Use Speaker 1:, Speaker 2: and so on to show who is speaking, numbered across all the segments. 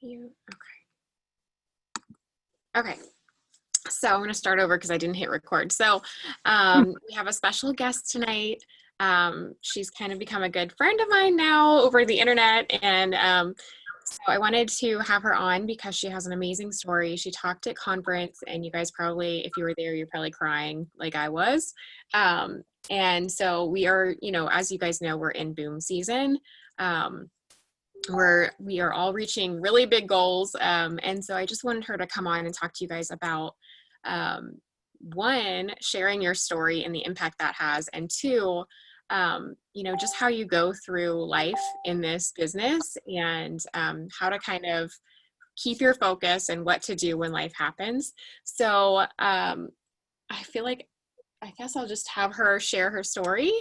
Speaker 1: You okay. Okay. So I'm going to start over because I didn't hit record. So we have a special guest tonight. She's kind of become a good friend of mine now over the internet. And so I wanted to have her on because she has an amazing story. She talked at conference, and you guys probably, if you were there, you're probably crying like I was. And so we are, as you guys know, we're in boom season. Um, we are all reaching really big goals. And so I just wanted her to come on and talk to you guys about um, one, sharing your story and the impact that has, and two, just how you go through life in this business, and how to kind of keep your focus and what to do when life happens. So I feel like I guess I'll just have her share her story.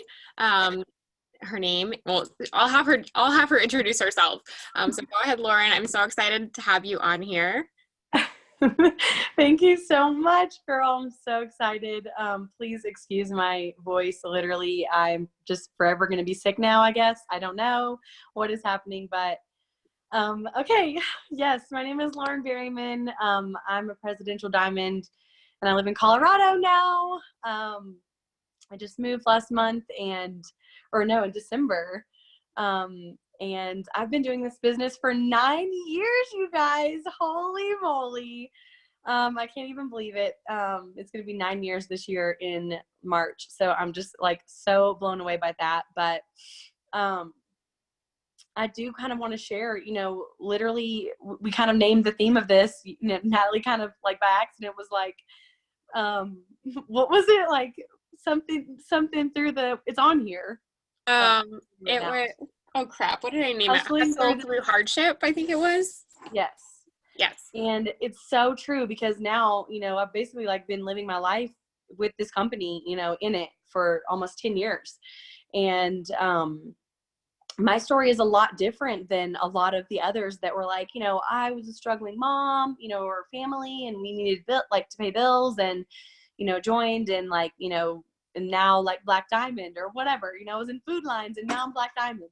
Speaker 1: Her name, well, I'll have her introduce herself. So go ahead, Lauren. I'm so excited to have you on here.
Speaker 2: Thank you so much, girl. I'm so excited. Please excuse my voice. Literally, I'm just forever going to be sick now, I guess. I don't know what is happening, but okay. Yes, my name is Lauren Berryman. I'm a presidential diamond, and I live in Colorado now. I just moved last month in December. And I've been doing this business for 9 years, you guys. Holy moly. I can't even believe it. It's going to be 9 years this year in March. So I'm just like so blown away by that. But I do kind of want to share, literally we kind of named the theme of this, Natalie kind of like by accident was like, what was it? Like something through it's on here.
Speaker 1: It went, oh crap, what did I name it?
Speaker 2: Hustling
Speaker 1: through hardship, I think it was.
Speaker 2: Yes. And it's so true because now, I've basically like been living my life with this company, in it for almost 10 years. And my story is a lot different than a lot of the others that were like, I was a struggling mom, or family, and we needed to pay bills, and, joined, and like, and now like Black Diamond or whatever, I was in Food Lines and now I'm Black Diamond.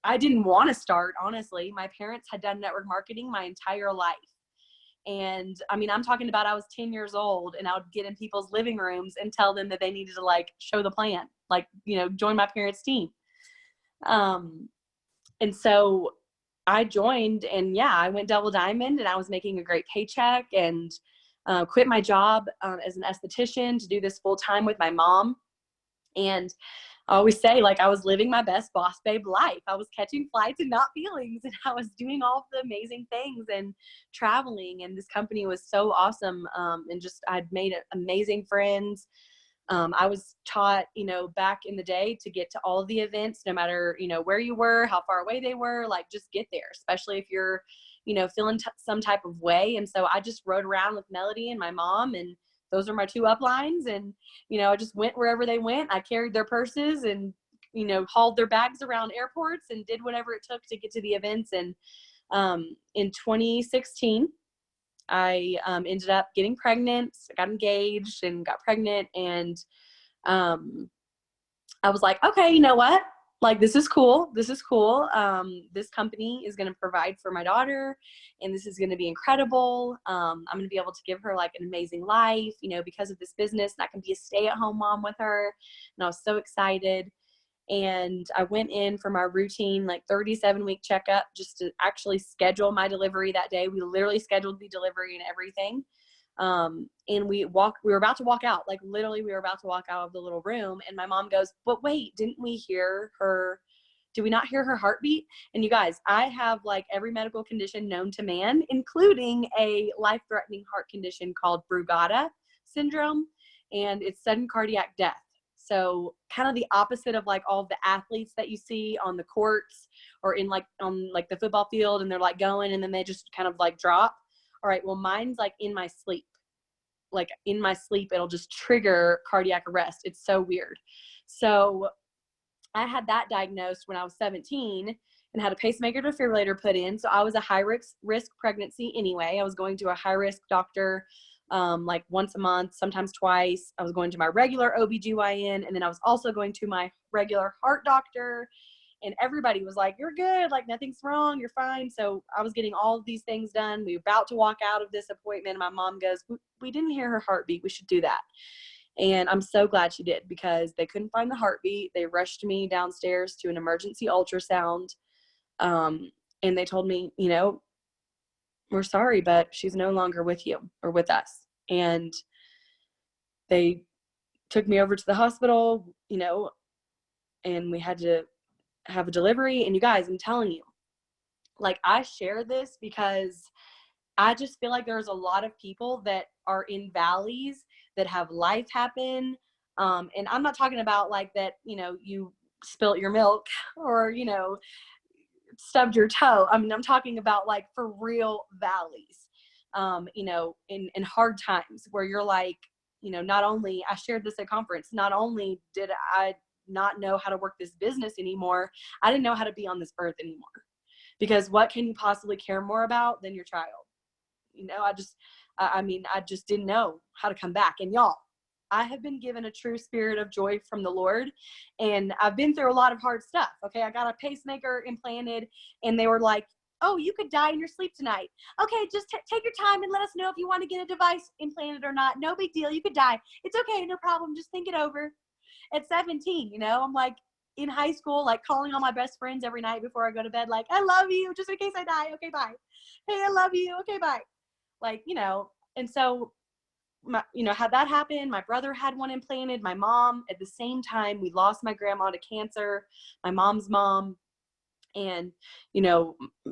Speaker 2: I didn't want to start, honestly. My parents had done network marketing my entire life. And I mean, I'm talking about I was 10 years old and I would get in people's living rooms and tell them that they needed to like show the plan, like, join my parents' team. And so I joined, and yeah, I went double diamond, and I was making a great paycheck, and quit my job as an esthetician to do this full time with my mom. And I always say, like, I was living my best boss babe life. I was catching flights and not feelings, and I was doing all of the amazing things and traveling. And this company was so awesome. And just, I'd made amazing friends. I was taught, back in the day to get to all of the events, no matter, where you were, how far away they were, like just get there, especially if you're, feeling some type of way. And so I just rode around with Melody and my mom, and those are my two uplines. And, I just went wherever they went. I carried their purses and, hauled their bags around airports and did whatever it took to get to the events. And in 2016, I ended up getting pregnant. I got engaged and got pregnant. And I was like, okay, you know what? Like, this is cool. This is cool. This company is going to provide for my daughter, and this is going to be incredible. I'm going to be able to give her like an amazing life, because of this business, and I can be a stay-at-home mom with her. And I was so excited. And I went in for my routine, like 37-week checkup, just to actually schedule my delivery that day. We literally scheduled the delivery and everything. And we were about to walk out, like literally we were about to walk out of the little room. And my mom goes, but wait, did we not hear her heartbeat? And you guys, I have like every medical condition known to man, including a life-threatening heart condition called Brugada syndrome. And it's sudden cardiac death. So kind of the opposite of like all of the athletes that you see on the courts or in like on like the football field, and they're like going and then they just kind of like drop. All right, well, mine's like in my sleep. Like in my sleep, it'll just trigger cardiac arrest. It's so weird. So I had that diagnosed when I was 17 and had a pacemaker defibrillator put in. So I was a high risk pregnancy anyway. I was going to a high risk doctor like once a month, sometimes twice. I was going to my regular OBGYN, and then I was also going to my regular heart doctor. And everybody was like, you're good. Like, nothing's wrong. You're fine. So I was getting all of these things done. We were about to walk out of this appointment. And my mom goes, we didn't hear her heartbeat. We should do that. And I'm so glad she did, because they couldn't find the heartbeat. They rushed me downstairs to an emergency ultrasound. And they told me, we're sorry, but she's no longer with you or with us. And they took me over to the hospital, and we had to have a delivery. And you guys, I'm telling you, like, I share this because I just feel like there's a lot of people that are in valleys that have life happen. And I'm not talking about like that, you spilt your milk or, stubbed your toe. I mean, I'm talking about like for real valleys, in hard times where you're like, not only, I shared this at conference, not only did I not know how to work this business anymore, I didn't know how to be on this earth anymore. Because what can you possibly care more about than your child? I just didn't know how to come back. And y'all, I have been given a true spirit of joy from the Lord. And I've been through a lot of hard stuff. Okay. I got a pacemaker implanted, and they were like, oh, you could die in your sleep tonight. Okay. Just take your time and let us know if you want to get a device implanted or not. No big deal. You could die. It's okay. No problem. Just think it over. At 17, I'm like in high school, like calling all my best friends every night before I go to bed. Like, I love you, just in case I die. Okay, bye. Hey, I love you. Okay, bye. Like, and so had that happen. My brother had one implanted. My mom, at the same time, we lost my grandma to cancer, my mom's mom. And,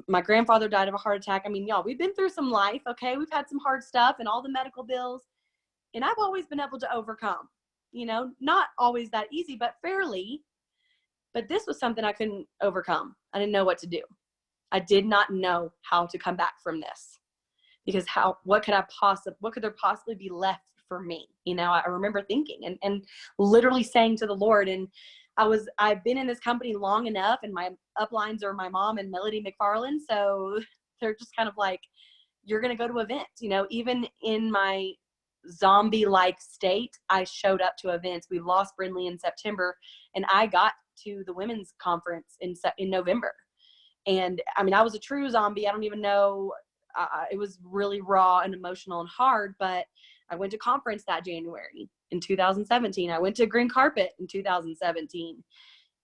Speaker 2: my grandfather died of a heart attack. I mean, y'all, we've been through some life. Okay. We've had some hard stuff and all the medical bills. And I've always been able to overcome, not always that easy, but fairly. But this was something I couldn't overcome. I didn't know what to do. I did not know how to come back from this, because what could there possibly be left for me? I remember thinking and literally saying to the Lord, and I've been in this company long enough, and my uplines are my mom and Melody McFarland. So they're just kind of like, you're going to go to events, even in my zombie-like state, I showed up to events. We lost Brindley in September, and I got to the women's conference in November. And I mean, I was a true zombie. I don't even know. It was really raw and emotional and hard, but I went to conference that January in 2017. I went to green carpet in 2017.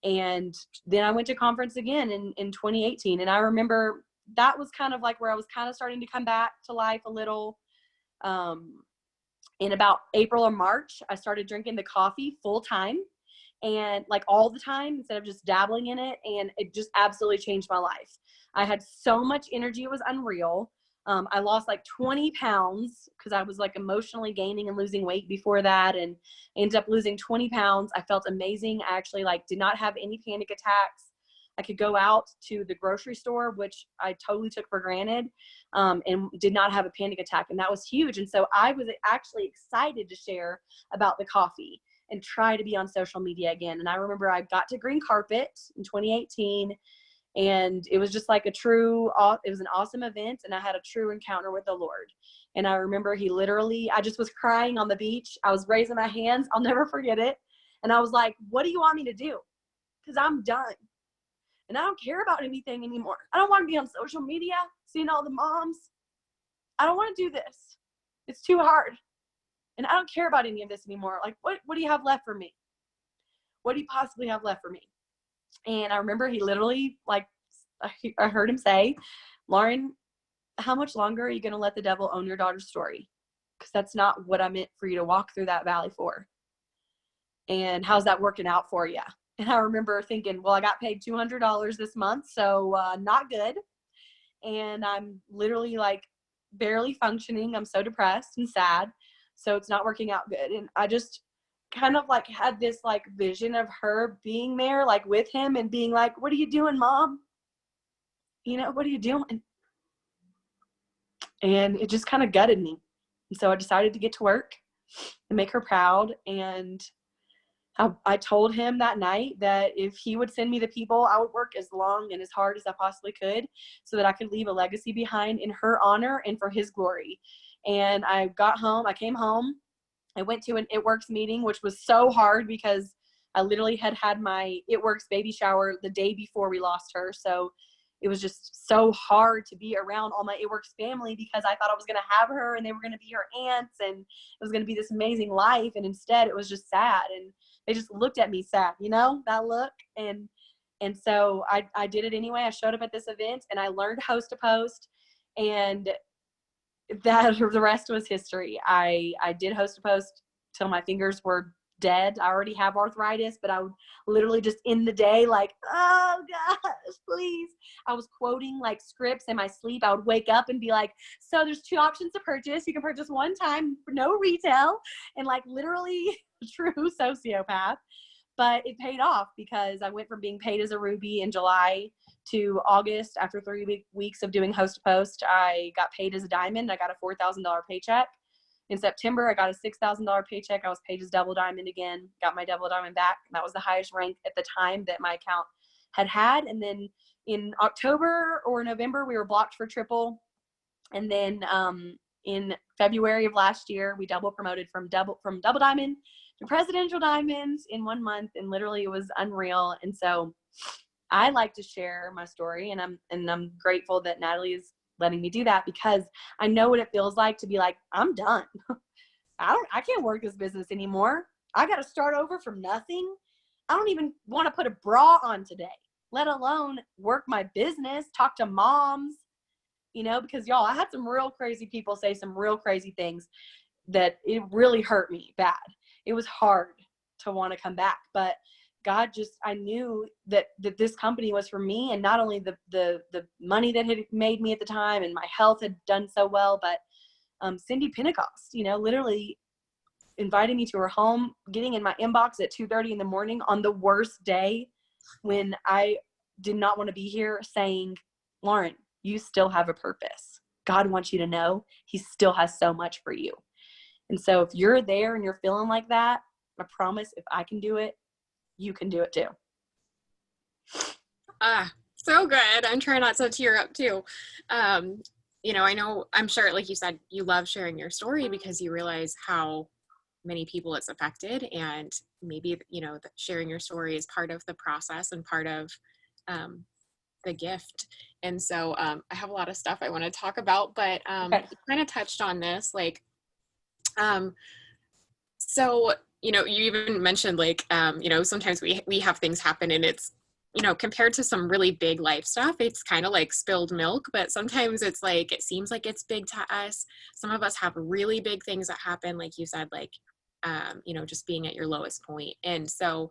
Speaker 2: And then I went to conference again in 2018. And I remember that was kind of like where I was kind of starting to come back to life a little. In about April or March, I started drinking the coffee full time, and like all the time instead of just dabbling in it. And it just absolutely changed my life. I had so much energy. It was unreal. I lost like 20 pounds because I was like emotionally gaining and losing weight before that, and ended up losing 20 pounds. I felt amazing. I actually did not have any panic attacks. I could go out to the grocery store, which I totally took for granted, and did not have a panic attack. And that was huge. And so I was actually excited to share about the coffee and try to be on social media again. And I remember I got to green carpet in 2018, and it was just like it was an awesome event. And I had a true encounter with the Lord. And I remember I just was crying on the beach. I was raising my hands. I'll never forget it. And I was like, what do you want me to do? Because I'm done. And I don't care about anything anymore. I don't want to be on social media, seeing all the moms. I don't want to do this. It's too hard. And I don't care about any of this anymore. Like, what do you have left for me? What do you possibly have left for me? And I remember he literally, I heard him say, Lauren, how much longer are you going to let the devil own your daughter's story? Because that's not what I meant for you to walk through that valley for. And how's that working out for you? And I remember thinking, well, I got paid $200 this month, so not good. And I'm literally barely functioning. I'm so depressed and sad. So it's not working out good. And I just kind of had this vision of her being there with him and being like, what are you doing, Mom? What are you doing? And it just kind of gutted me. And so I decided to get to work and make her proud. And I told him that night that if he would send me the people, I would work as long and as hard as I possibly could so that I could leave a legacy behind in her honor and for his glory. And I came home, I went to an It Works meeting, which was so hard because I literally had my It Works baby shower the day before we lost her. So it was just so hard to be around all my It Works family because I thought I was going to have her and they were going to be her aunts and it was going to be this amazing life. And instead it was just sad. And they just looked at me sad, you know, that look. And so I did it anyway. I showed up at this event and I learned host to post, and that the rest was history. I did host to post till my fingers were dead. I already have arthritis, but I would literally just in the day, like, oh gosh, please. I was quoting like scripts in my sleep. I would wake up and be like, so there's 2 options to purchase. You can purchase one time for no retail, and like literally true sociopath. But it paid off because I went from being paid as a Ruby in July to August. After 3 weeks of doing host to post, I got paid as a diamond. I got a $4,000 paycheck. In September, I got a $6,000 paycheck. I was paid as double diamond again, got my double diamond back. That was the highest rank at the time that my account had. And then in October or November, we were blocked for triple. And then in February of last year, we double promoted from double diamond to presidential diamonds in 1 month. And literally it was unreal. And so I like to share my story, and I'm grateful that Natalie is letting me do that because I know what it feels like to be like, I'm done. I can't work this business anymore. I got to start over from nothing. I don't even want to put a bra on today, let alone work my business, talk to moms, you know, because y'all, I had some real crazy people say some real crazy things that it really hurt me bad. It was hard to want to come back, but God just, I knew that this company was for me, and not only the money that had made me at the time and my health had done so well, but Cindy Pentecost, you know, literally inviting me to her home, getting in my inbox at 2:30 in the morning on the worst day when I did not want to be here, saying, Lauren, you still have a purpose. God wants you to know he still has so much for you. And so if you're there and you're feeling like that, I promise if I can do it, you can do it too.
Speaker 1: So good. I'm trying not to tear up too. You know, I'm sure, like you said, you love sharing your story because you realize how many people it's affected, and maybe, you know, sharing your story is part of the process and part of the gift. And so I have a lot of stuff I want to talk about, but
Speaker 2: Okay.
Speaker 1: you kind of touched on this, like, so, you know, you even mentioned like, you know, sometimes we have things happen and it's, you know, compared to some really big life stuff, it's kind of like spilled milk, but sometimes it's like, it seems like it's big to us. Some of us have really big things that happen, like you said, like, you know, just being at your lowest point. And so,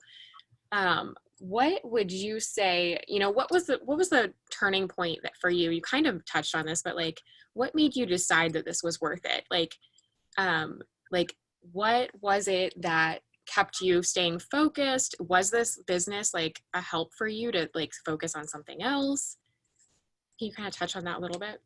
Speaker 1: what would you say, you know, what was the turning point that for you? You kind of touched on this, but like, what made you decide that this was worth it? Like, what was it that kept you staying focused? Was this business like a help for you to like focus on something else? Can you kind of touch on that a little bit?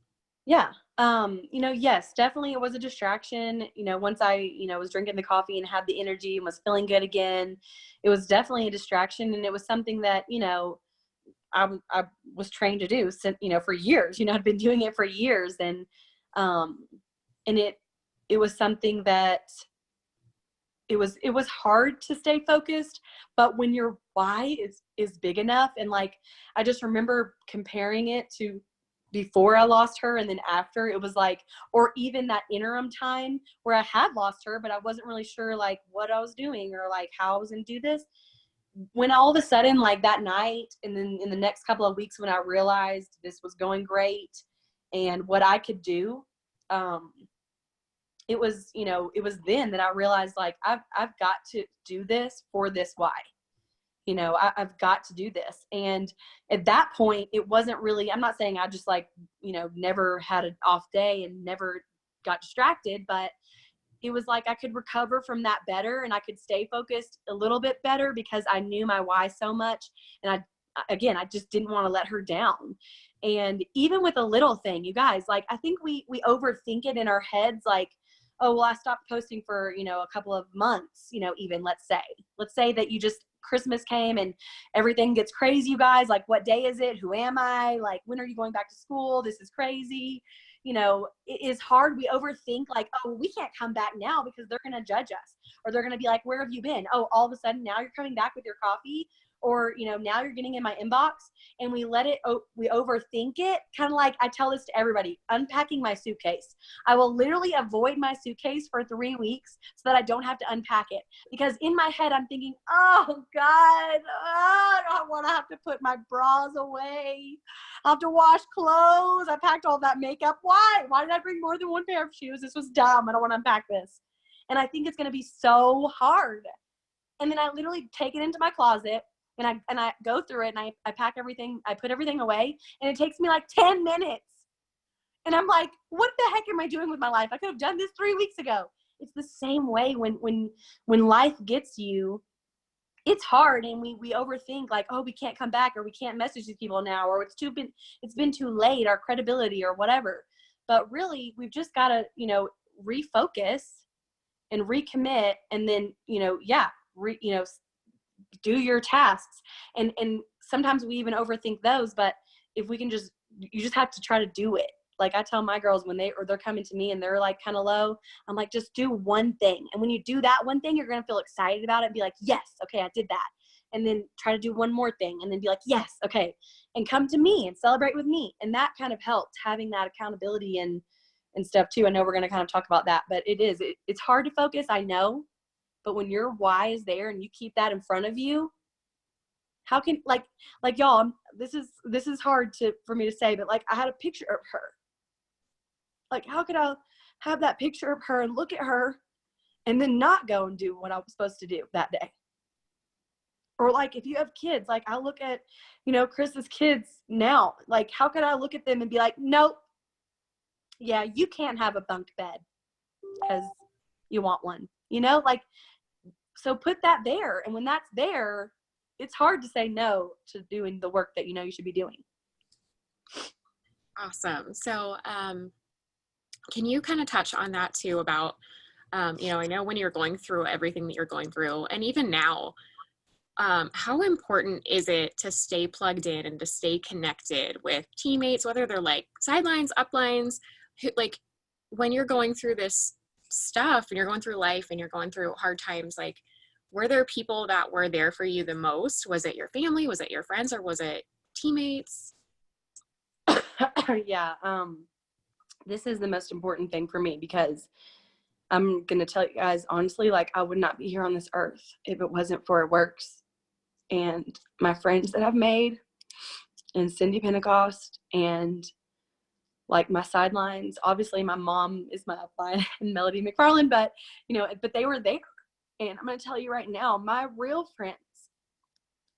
Speaker 2: Yeah. You know, yes, definitely it was a distraction. You know, once I, you know, was drinking the coffee and had the energy and was feeling good again, it was definitely a distraction. And it was something that, you know, I was trained to do since, you know, for years, you know, I'd been doing it for years. And it was something that it was hard to stay focused, but when your why is big enough, and like, I just remember comparing it to before I lost her and then after, it was like, or even that interim time where I had lost her, but I wasn't really sure like what I was doing or like how I was going to do this. When all of a sudden, like that night, and then in the next couple of weeks when I realized this was going great and what I could do, it was, you know, it was then that I realized like, I've got to do this for this why. You know, I've got to do this. And at that point, it wasn't really, I'm not saying I just like, you know, never had an off day and never got distracted, but it was like I could recover from that better and I could stay focused a little bit better because I knew my why so much. And I just didn't want to let her down. And even with a little thing, you guys, like, I think we overthink it in our heads, like, oh, well, I stopped posting for, you know, a couple of months, you know, even let's say that you just, Christmas came and everything gets crazy, you guys, like, what day is it? Who am I? Like, when are you going back to school? This is crazy. it is hard. We overthink like, oh, we can't come back now because they're going to judge us, or they're going to be like, where have you been? Oh, all of a sudden now you're coming back with your coffee, or, now you're getting in my inbox, and we overthink it. Kind of like I tell this to everybody, unpacking my suitcase. I will literally avoid my suitcase for 3 weeks so that I don't have to unpack it, because in my head, I'm thinking, oh God, I don't want to have to put my bras away. I have to wash clothes. I packed all that makeup. Why did I bring more than one pair of shoes? This was dumb. I don't want to unpack this. And I think it's going to be so hard. And then I literally take it into my closet, and I go through it, and I pack everything. I put everything away, and it takes me like 10 minutes. And I'm like, what the heck am I doing with my life? I could have done this 3 weeks ago. It's the same way when life gets you. It's hard, and we overthink like, oh, we can't come back, or we can't message these people now, or it's been too late, our credibility or whatever. But really, we've just got to, refocus and recommit, and then, do your tasks. And sometimes we even overthink those, but if we can you just have to try to do it. Like I tell my girls when they're coming to me and they're like kind of low, I'm like, just do one thing. And when you do that one thing, you're going to feel excited about it and be like, yes, okay, I did that. And then try to do one more thing and then be like, yes, okay. And come to me and celebrate with me. And that kind of helped, having that accountability and stuff too. I know we're going to kind of talk about that, but it's hard to focus. I know, but when your why is there and you keep that in front of you, how can, like y'all, this is hard for me to say, but like I had a picture of her. Like, how could I have that picture of her and look at her and then not go and do what I was supposed to do that day? Or like, if you have kids, like I look at, Chris's kids now, like, how could I look at them and be like, nope, yeah, you can't have a bunk bed because you want one, like, so put that there. And when that's there, it's hard to say no to doing the work that you should be doing.
Speaker 1: Awesome. So, can you kind of touch on that too about, I know when you're going through everything that you're going through, and even now, how important is it to stay plugged in and to stay connected with teammates, whether they're like sidelines, uplines, like when you're going through this stuff and you're going through life and you're going through hard times, like, were there people that were there for you the most? Was it your family? Was it your friends? Or was it teammates?
Speaker 2: Yeah. This is the most important thing for me, because I'm going to tell you guys honestly, like I would not be here on this earth if it wasn't for Works and my friends that I've made, and Cindy Pentecost, and like my sidelines. Obviously my mom is my upline and Melody McFarland, but they were there. And I'm going to tell you right now, my real friends,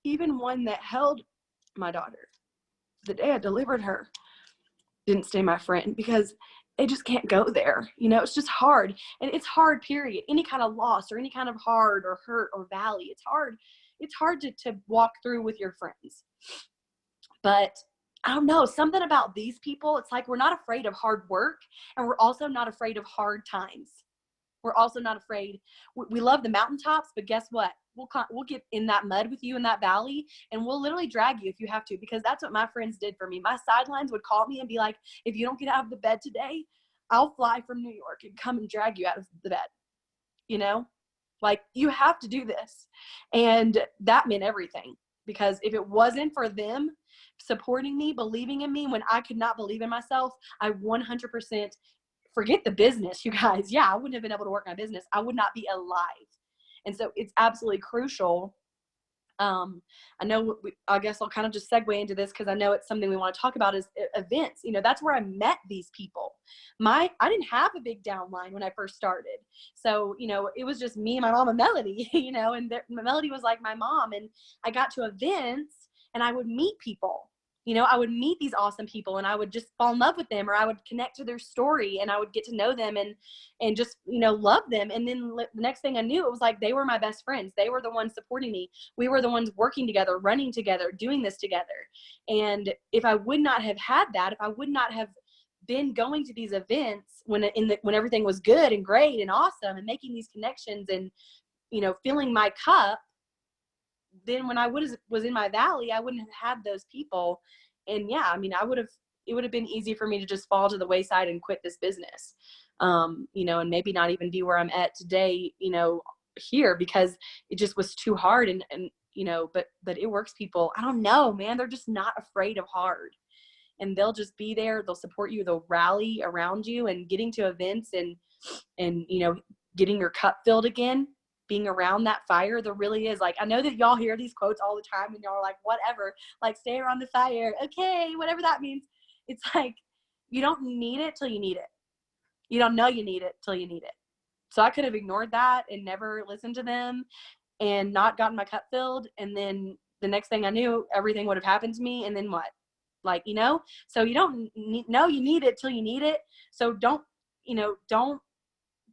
Speaker 2: even one that held my daughter the day I delivered her, didn't stay my friend, because they just can't go there. It's just hard. And it's hard, period. Any kind of loss or any kind of hard or hurt or valley, it's hard. It's hard to walk through with your friends. But I don't know, something about these people, it's like we're not afraid of hard work, and we're also not afraid of hard times. We're also not afraid. We love the mountaintops, but guess what? We'll get in that mud with you in that valley, and we'll literally drag you if you have to, because that's what my friends did for me. My sidelines would call me and be like, if you don't get out of the bed today, I'll fly from New York and come and drag you out of the bed. Like, you have to do this. And that meant everything, because if it wasn't for them supporting me, believing in me when I could not believe in myself, I 100% forget the business, you guys. Yeah, I wouldn't have been able to work my business. I would not be alive. And so it's absolutely crucial. I know, I guess I'll kind of just segue into this, because I know it's something we want to talk about, is events. That's where I met these people. I didn't have a big downline when I first started. So, it was just me and my mom and Melody, and Melody was like my mom. And I got to events and I would meet people. I would meet these awesome people, and I would just fall in love with them, or I would connect to their story, and I would get to know them and just, love them. And then the next thing I knew, it was like they were my best friends. They were the ones supporting me. We were the ones working together, running together, doing this together. And if I would not have had that, if I would not have been going to these events when everything was good and great and awesome, and making these connections and, filling my cup, then when I was in my valley, I wouldn't have had those people. And yeah, I would have it would have been easy for me to just fall to the wayside and quit this business, you know, and maybe not even be where I'm at today, you know, here, because it just was too hard. And you know, but it works. People, I don't know, man, they're just not afraid of hard, and they'll just be there. They'll support you. They'll rally around you, and getting to events and, you know, getting your cup filled again, being around that fire. There really is, like, I know that y'all hear these quotes all the time and y'all are like, whatever, like, stay around the fire. Okay. Whatever that means. It's like, you don't need it till you need it. You don't know you need it till you need it. So I could have ignored that and never listened to them and not gotten my cup filled. And then the next thing I knew, everything would have happened to me. And then what? Like, you know, so you don't know you need it till you need it. So don't, you know, don't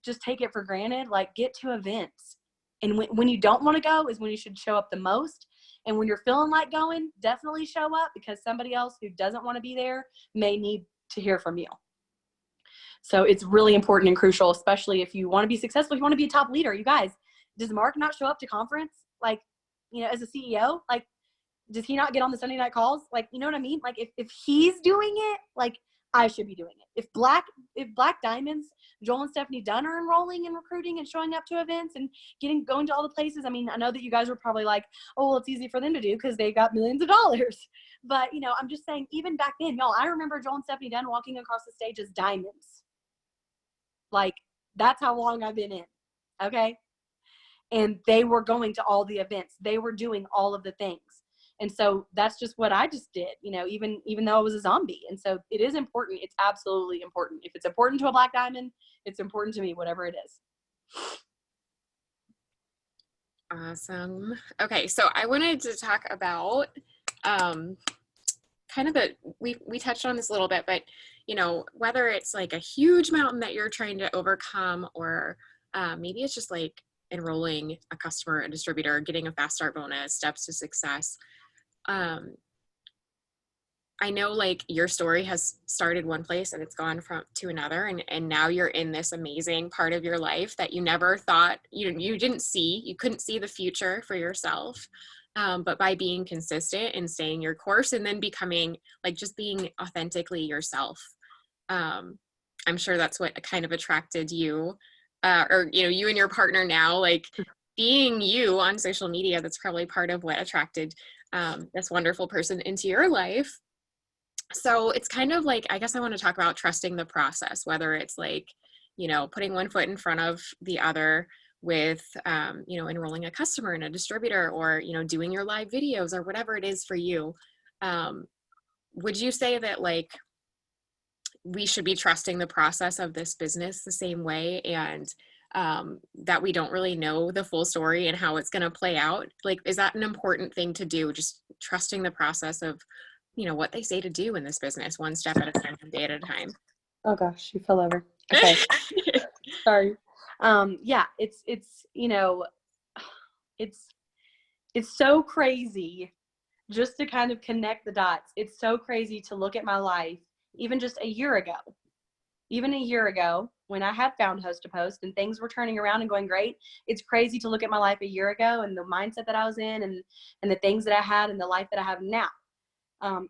Speaker 2: just take it for granted. Like, get to events. And when you don't want to go is when you should show up the most. And when you're feeling like going, definitely show up, because somebody else who doesn't want to be there may need to hear from you. So it's really important and crucial, especially if you want to be successful, if you want to be a top leader. You guys, does Mark not show up to conference? Like, you know, as a CEO, like, does he not get on the Sunday night calls? Like, you know what I mean? Like, if he's doing it, like, I should be doing it. If Black Diamonds, Joel and Stephanie Dunn are enrolling and recruiting and showing up to events and going to all the places. I mean, I know that you guys were probably like, oh, well, it's easy for them to do because they got millions of dollars. But, you know, I'm just saying, even back then, y'all, I remember Joel and Stephanie Dunn walking across the stage as diamonds. Like, that's how long I've been in. Okay. And they were going to all the events. They were doing all of the things. And so that's just what I just did, you know, even though I was a zombie. And so it is important. It's absolutely important. If it's important to a Black Diamond, it's important to me, whatever it is.
Speaker 1: Awesome. Okay, so I wanted to talk about kind of we touched on this a little bit, but, you know, whether it's like a huge mountain that you're trying to overcome, or maybe it's just like enrolling a customer, a distributor, getting a fast start bonus, steps to success. I know, like, your story has started one place and it's gone to another, and now you're in this amazing part of your life that you never thought you couldn't see the future for yourself. But by being consistent and staying your course, and then becoming, like, just being authentically yourself, I'm sure that's what kind of attracted you, or, you know, you and your partner now, like, being you on social media. That's probably part of what attracted this wonderful person into your life. So it's kind of like, I guess I want to talk about trusting the process, whether it's like, you know, putting one foot in front of the other with, you know, enrolling a customer and a distributor, or, you know, doing your live videos, or whatever it is for you. Would you say that, like, we should be trusting the process of this business the same way, and that we don't really know the full story and how it's going to play out? Like, is that an important thing to do? Just trusting the process of, you know, what they say to do in this business, one step at a time, one day at a time.
Speaker 2: Oh gosh, you fell over. Okay. Sorry. Yeah, it's, you know, it's so crazy just to kind of connect the dots. It's so crazy to look at my life, even just a year ago, when I had found Host to Post and things were turning around and going great. It's crazy to look at my life a year ago and the mindset that I was in, and the things that I had, and the life that I have now.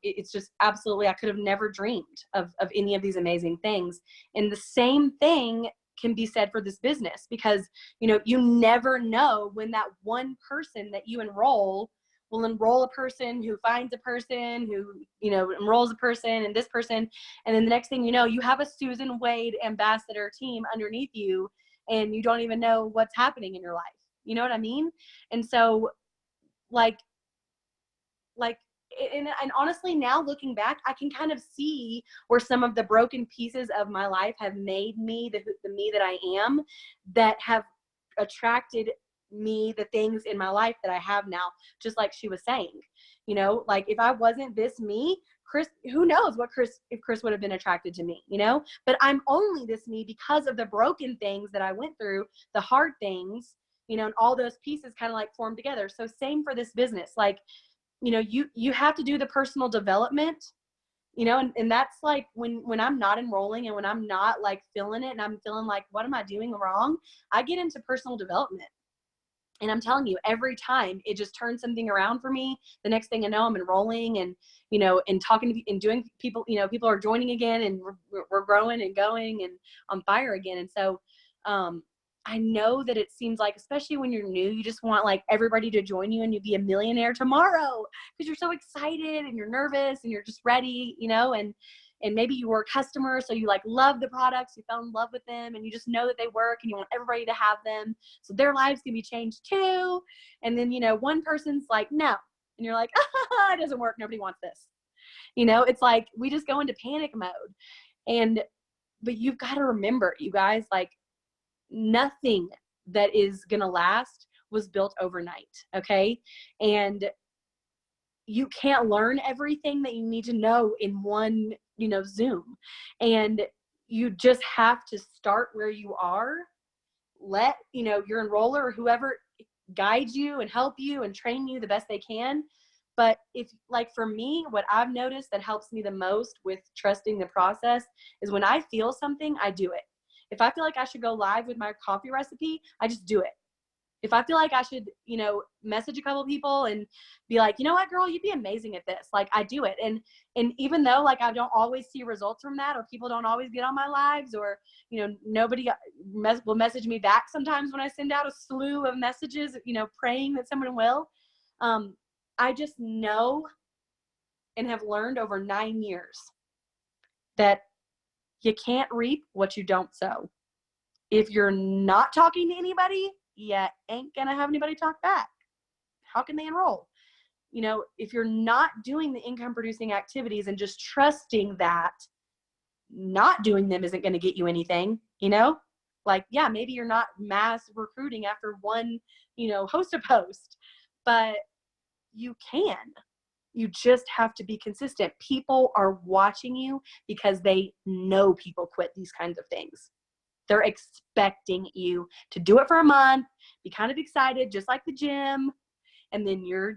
Speaker 2: It's just absolutely, I could have never dreamed of any of these amazing things. And the same thing can be said for this business, because, you know, you never know when that one person that you enroll will enroll a person who finds a person who, you know, enrolls a person and this person. And then the next thing you know, you have a Susan Wade ambassador team underneath you, and you don't even know what's happening in your life. You know what I mean? And so like, and honestly, now looking back, I can kind of see where some of the broken pieces of my life have made me the me that I am, that have attracted me the things in my life that I have now. Just like she was saying, you know, like, if I wasn't this me, Chris, who knows if Chris would have been attracted to me, you know? But I'm only this me because of the broken things that I went through, the hard things, you know, and all those pieces kind of like formed together. So same for this business. Like, you know, you have to do the personal development, you know, and that's like when I'm not enrolling and when I'm not like feeling it and I'm feeling like, what am I doing wrong? I get into personal development. And I'm telling you, every time it just turns something around for me. The next thing I know, I'm enrolling and, and talking to and doing people, people are joining again, and we're growing and going and on fire again. And so, I know that it seems like, especially when you're new, you just want like everybody to join you and you be a millionaire tomorrow because you're so excited and you're nervous and you're just ready, and maybe you were a customer, so you like love the products, you fell in love with them, and you just know that they work and you want everybody to have them so their lives can be changed too. And then, one person's like, no. And you're like, it doesn't work. Nobody wants this. It's like we just go into panic mode. But you've got to remember, you guys, like nothing that is going to last was built overnight. Okay. And you can't learn everything that you need to know in one, Zoom. And you just have to start where you are. Let, your enroller or whoever guide you and help you and train you the best they can. But if, like for me, what I've noticed that helps me the most with trusting the process is when I feel something, I do it. If I feel like I should go live with my coffee recipe, I just do it. If I feel like I should, message a couple people and be like, you know what, girl, you'd be amazing at this. Like I do it. And even though like I don't always see results from that, or people don't always get on my lives, or, nobody will message me back sometimes when I send out a slew of messages, praying that someone will. I just know and have learned over 9 years that you can't reap what you don't sow. If you're not talking to anybody, you ain't gonna have anybody talk back. How can they enroll? If you're not doing the income producing activities and just trusting that not doing them isn't going to get you anything, like, yeah, maybe you're not mass recruiting after one, host a post, but you just have to be consistent. People are watching you because they know people quit these kinds of things. They're expecting you to do it for a month, be kind of excited, just like the gym, and then you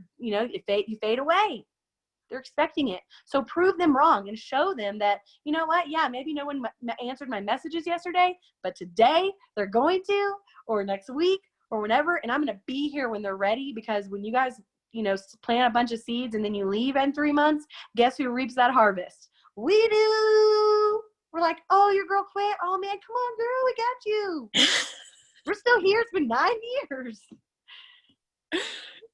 Speaker 2: fade away. They're expecting it. So prove them wrong and show them that, you know what, yeah, maybe no one answered my messages yesterday, but today they're going to, or next week, or whenever, and I'm going to be here when they're ready. Because when you guys, plant a bunch of seeds and then you leave in 3 months, guess who reaps that harvest? We do. We're like, oh, your girl quit. Oh man, come on, girl, we got you. We're still here. It's been 9 years.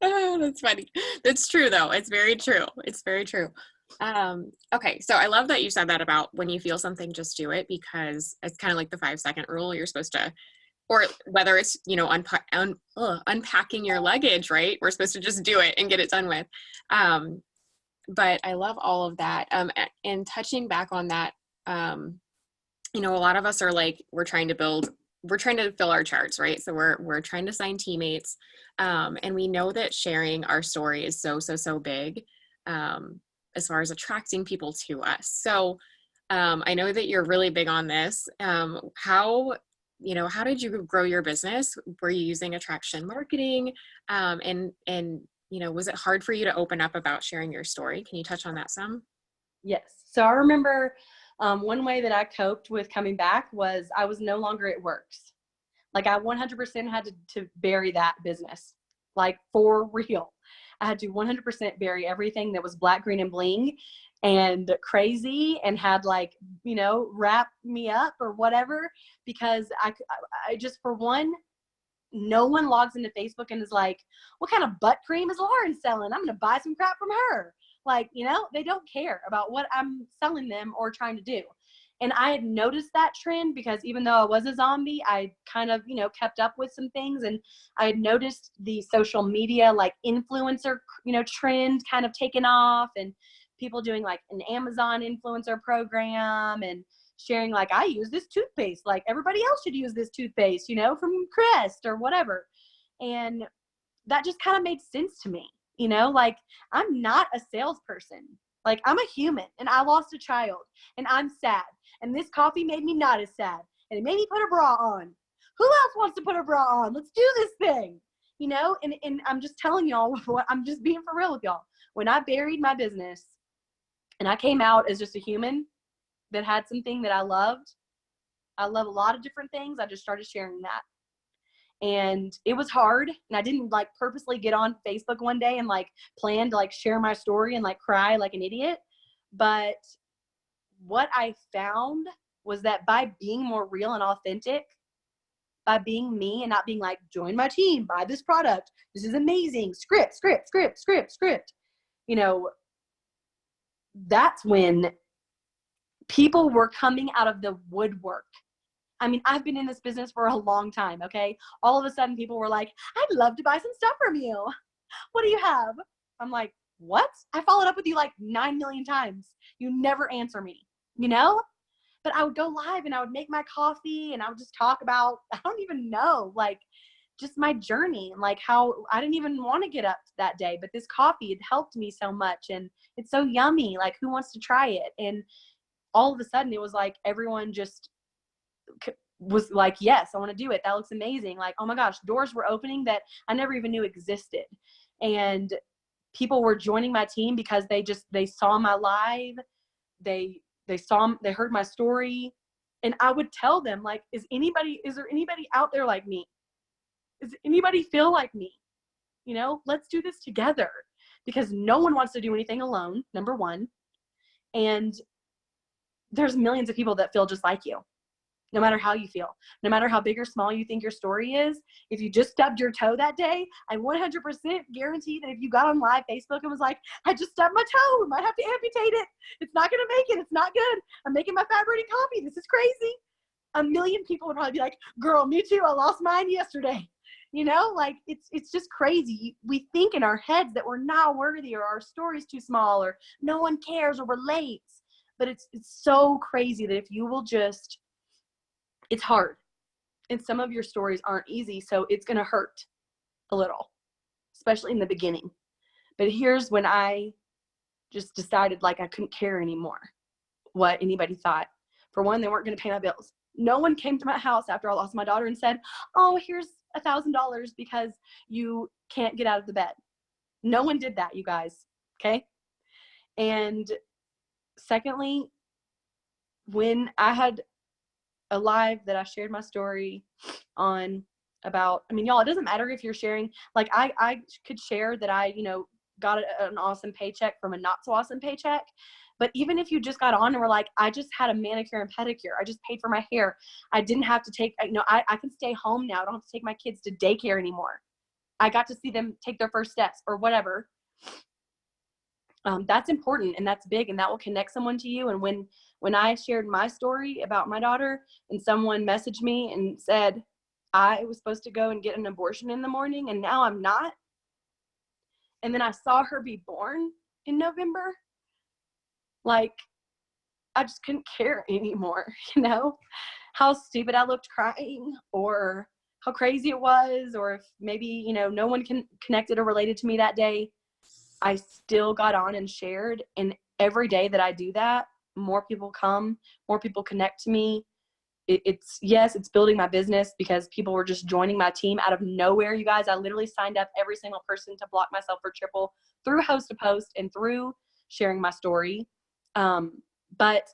Speaker 1: Oh, that's funny. That's true though. It's very true. It's very true. Okay. So I love that you said that about when you feel something, just do it, because it's kind of like the 5-second rule. You're supposed to, or whether it's, unpacking your luggage, right? We're supposed to just do it and get it done with. But I love all of that. And touching back on that, a lot of us are like, we're trying to fill our charts, right? So we're trying to sign teammates. And we know that sharing our story is so, so, so big, as far as attracting people to us. So, I know that you're really big on this. How did you grow your business? Were you using attraction marketing? And was it hard for you to open up about sharing your story? Can you touch on that some?
Speaker 2: Yes. So I remember, one way that I coped with coming back was I was no longer at Works. Like I 100% had to bury that business, like for real. I had to 100% bury everything that was black, green, and bling and crazy and had like, wrap me up or whatever, because I just, for one, no one logs into Facebook and is like, what kind of butt cream is Lauren selling? I'm going to buy some crap from her. Like, they don't care about what I'm selling them or trying to do. And I had noticed that trend because even though I was a zombie, I kind of, kept up with some things. And I had noticed the social media, like influencer, trend kind of taken off, and people doing like an Amazon influencer program and sharing like, I use this toothpaste, like everybody else should use this toothpaste, from Crest or whatever. And that just kind of made sense to me, like I'm not a salesperson. Like I'm a human and I lost a child and I'm sad. And this coffee made me not as sad. And it made me put a bra on. Who else wants to put a bra on? Let's do this thing, and I'm just telling y'all what, I'm just being for real with y'all. When I buried my business and I came out as just a human that had something that I love a lot of different things. I just started sharing that. And it was hard. And I didn't like purposely get on Facebook one day and like plan to like share my story and like cry like an idiot. But what I found was that by being more real and authentic, by being me and not being like, join my team, buy this product, this is amazing, script, you know, that's when people were coming out of the woodwork. I mean, I've been in this business for a long time, okay? All of a sudden people were like, I'd love to buy some stuff from you. What do you have? I'm like, what? I followed up with you like 9 million times. You never answer me, you know? But I would go live and I would make my coffee and I would just talk about, I don't even know, like just my journey and like how I didn't even want to get up that day, but this coffee had helped me so much and it's so yummy. Like, who wants to try it? And all of a sudden it was like everyone just was like, yes, I want to do it. That looks amazing. Like, oh my gosh, doors were opening that I never even knew existed. And people were joining my team because they saw my live. They heard my story, and I would tell them like, is there anybody out there like me? Does anybody feel like me? You know, let's do this together, because no one wants to do anything alone, number one. And there's millions of people that feel just like you, no matter how you feel, no matter how big or small you think your story is. If you just stubbed your toe that day, I 100% guarantee that if you got on live Facebook and was like, I just stubbed my toe, I might have to amputate it, it's not going to make it, it's not good, I'm making my fat burning coffee, this is crazy, a million people would probably be like, girl, me too, I lost mine yesterday. You know, like it's just crazy. We think in our heads that we're not worthy, or our story's too small, or no one cares, or relates. But it's so crazy that if you will just, it's hard. And some of your stories aren't easy, so it's going to hurt a little, especially in the beginning. But here's when I just decided like I couldn't care anymore what anybody thought. For one, they weren't going to pay my bills. No one came to my house after I lost my daughter and said, oh, here's $1,000 because you can't get out of the bed. No one did that, you guys. Okay. And secondly, when I had a live that I shared my story on about, I mean, y'all, it doesn't matter if you're sharing, like I could share that I, you know, got an awesome paycheck from a not so awesome paycheck. But even if you just got on and were like, I just had a manicure and pedicure, I just paid for my hair, I didn't have to take, you know, I can stay home now, I don't have to take my kids to daycare anymore, I got to see them take their first steps or whatever. That's important and that's big, and that will connect someone to you. And when I shared my story about my daughter and someone messaged me and said, I was supposed to go and get an abortion in the morning and now I'm not, and then I saw her be born in November, like, I just couldn't care anymore, you know, how stupid I looked crying, or how crazy it was, or if maybe, you know, no one connected or related to me that day. I still got on and shared. And every day that I do that, more people come, more people connect to me. It's building my business because people were just joining my team out of nowhere. You guys, I literally signed up every single person to block myself for triple through host to post and through sharing my story. But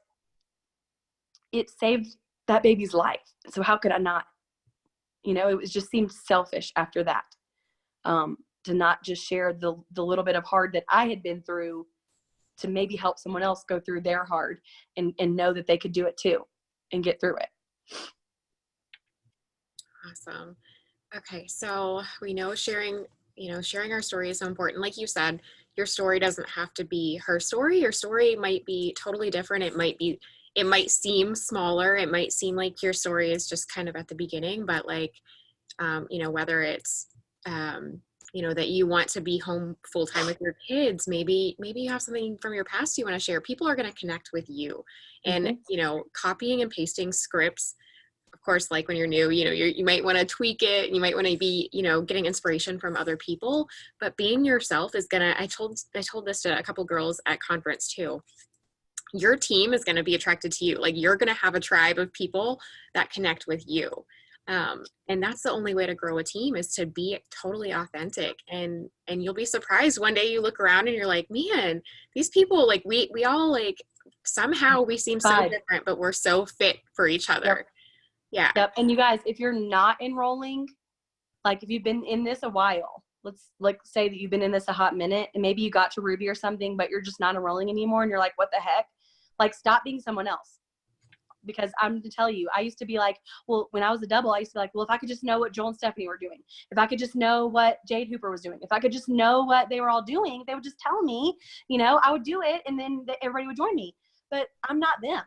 Speaker 2: it saved that baby's life. So how could I not? You know, it was just seemed selfish after that, to not just share the little bit of hard that I had been through, to maybe help someone else go through their hard and know that they could do it too and get through it.
Speaker 1: Awesome. Okay, so we know sharing our story is so important. Like you said, your story doesn't have to be her story. Your story might be totally different. It might seem smaller. It might seem like your story is just kind of at the beginning, but like, you know, whether it's, you know, that you want to be home full time with your kids, maybe you have something from your past you want to share. People are going to connect with you, and, you know, copying and pasting scripts, of course, like when you're new, you know, you might want to tweak it. You might want to be, you know, getting inspiration from other people, but being yourself is gonna, I told this to a couple girls at conference too. Your team is going to be attracted to you. Like, you're going to have a tribe of people that connect with you. And that's the only way to grow a team, is to be totally authentic. And you'll be surprised one day you look around and you're like, man, these people, like we all, like, somehow we seem so different, but we're so fit for each other.
Speaker 2: Yep.
Speaker 1: Yeah.
Speaker 2: Yep. And you guys, if you're not enrolling, Like if you've been in this a while, let's like say that you've been in this a hot minute and maybe you got to Ruby or something, but you're just not enrolling anymore. And you're like, what the heck? Like stop being someone else. Because I'm going to tell you, I used to be like, well, when I was a double, I used to be like, well, if I could just know what Joel and Stephanie were doing, if I could just know what Jade Hooper was doing, if I could just know what they were all doing, they would just tell me, you know, I would do it. And then everybody would join me, but I'm not them.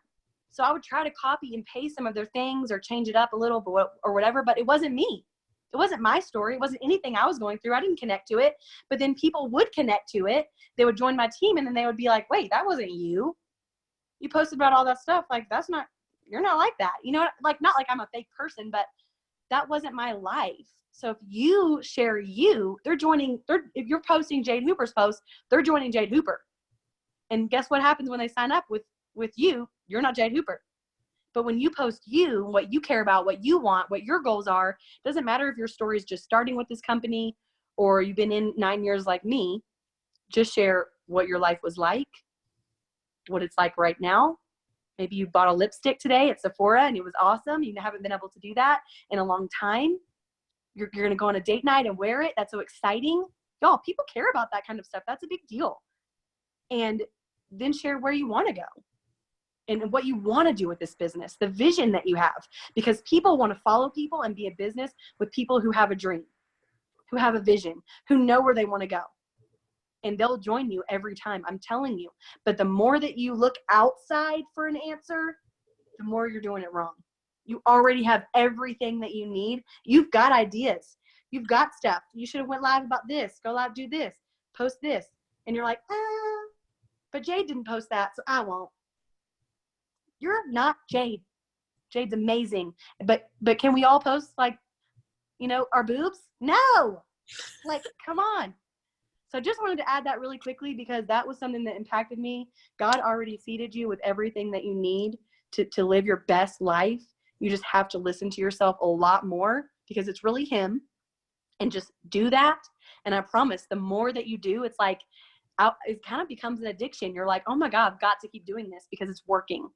Speaker 2: So I would try to copy and paste some of their things or change it up a little or whatever, but it wasn't me. It wasn't my story. It wasn't anything I was going through. I didn't connect to it, but then people would connect to it. They would join my team and then they would be like, wait, that wasn't you. You posted about all that stuff. Like, you're not like that. You know, like, not like I'm a fake person, but that wasn't my life. So if you share if you're posting Jade Hooper's post, they're joining Jade Hooper. And guess what happens when they sign up with you? You're not Jade Hooper. But when you post you, what you care about, what you want, what your goals are, doesn't matter if your story is just starting with this company or you've been in 9 years like me, just share what your life was like, what it's like right now. Maybe you bought a lipstick today at Sephora and it was awesome. You haven't been able to do that in a long time. You're going to go on a date night and wear it. That's so exciting. Y'all, people care about that kind of stuff. That's a big deal. And then share where you want to go and what you want to do with this business, the vision that you have, because people want to follow people and be a business with people who have a dream, who have a vision, who know where they want to go. And they'll join you every time, I'm telling you. But the more that you look outside for an answer, the more you're doing it wrong. You already have everything that you need. You've got ideas. You've got stuff. You should have went live about this. Go live, do this, post this. And you're like, but Jade didn't post that, so I won't. You're not Jade. Jade's amazing. But can we all post, like, you know, our boobs? No. Like, come on. So I just wanted to add that really quickly because that was something that impacted me. God already seeded you with everything that you need to live your best life. You just have to listen to yourself a lot more because it's really him, and just do that. And I promise the more that you do, it's like, it kind of becomes an addiction. You're like, oh my God, I've got to keep doing this because it's working.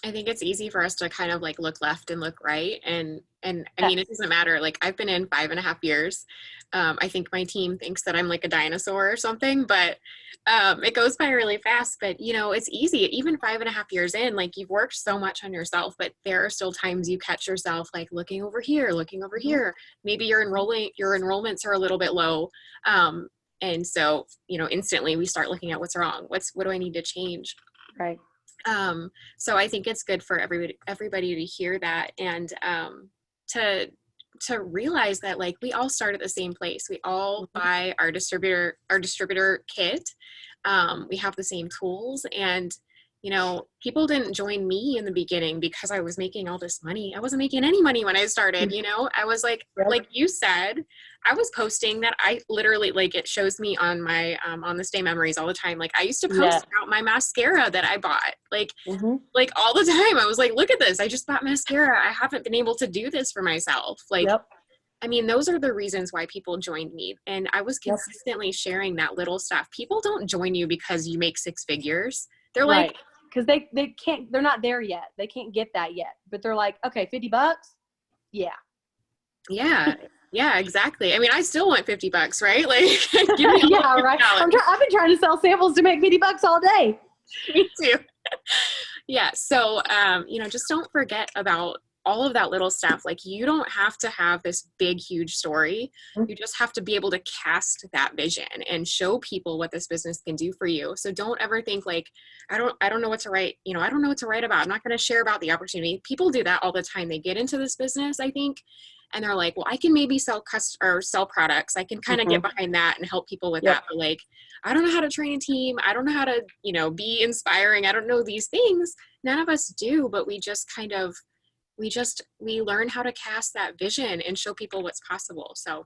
Speaker 1: I think it's easy for us to kind of like look left and look right. And I mean, it doesn't matter. Like I've been in 5.5 years. I think my team thinks that I'm like a dinosaur or something, but it goes by really fast. But you know, it's easy. Even 5.5 years in, like you've worked so much on yourself, but there are still times you catch yourself like looking over here, looking over here. Maybe your enrollments are a little bit low. And so, you know, instantly we start looking at what's wrong. What do I need to change?
Speaker 2: Right.
Speaker 1: So I think it's good for everybody to hear that and to realize that like we all start at the same place. We all buy our distributor kit. We have the same tools, and you know, people didn't join me in the beginning because I was making all this money. I wasn't making any money when I started, you know. I was like you said, I was posting that I literally, like, it shows me on my on the Stay Memories all the time. Like I used to post about my mascara that I bought, like all the time. I was like, look at this, I just bought mascara. I haven't been able to do this for myself. Like, I mean, those are the reasons why people joined me. And I was consistently sharing that little stuff. People don't join you because you make 6 figures. They're like,
Speaker 2: because they can't, they're not there yet. They can't get that yet, but they're like, okay, $50. Yeah.
Speaker 1: Yeah, exactly. I mean, I still want $50, right? Like, give me
Speaker 2: yeah, right. I've been trying to sell samples to make $50 all day.
Speaker 1: Me too. Yeah. So, you know, just don't forget about all of that little stuff. Like, you don't have to have this big, huge story. You just have to be able to cast that vision and show people what this business can do for you. So don't ever think like, I don't know what to write. You know, I don't know what to write about. I'm not going to share about the opportunity. People do that all the time. They get into this business, I think, and they're like, well, I can maybe sell products. I can kind of get behind that and help people with that. But like, I don't know how to train a team. I don't know how to, you know, be inspiring. I don't know these things. None of us do, but we just kind of, we learn how to cast that vision and show people what's possible. So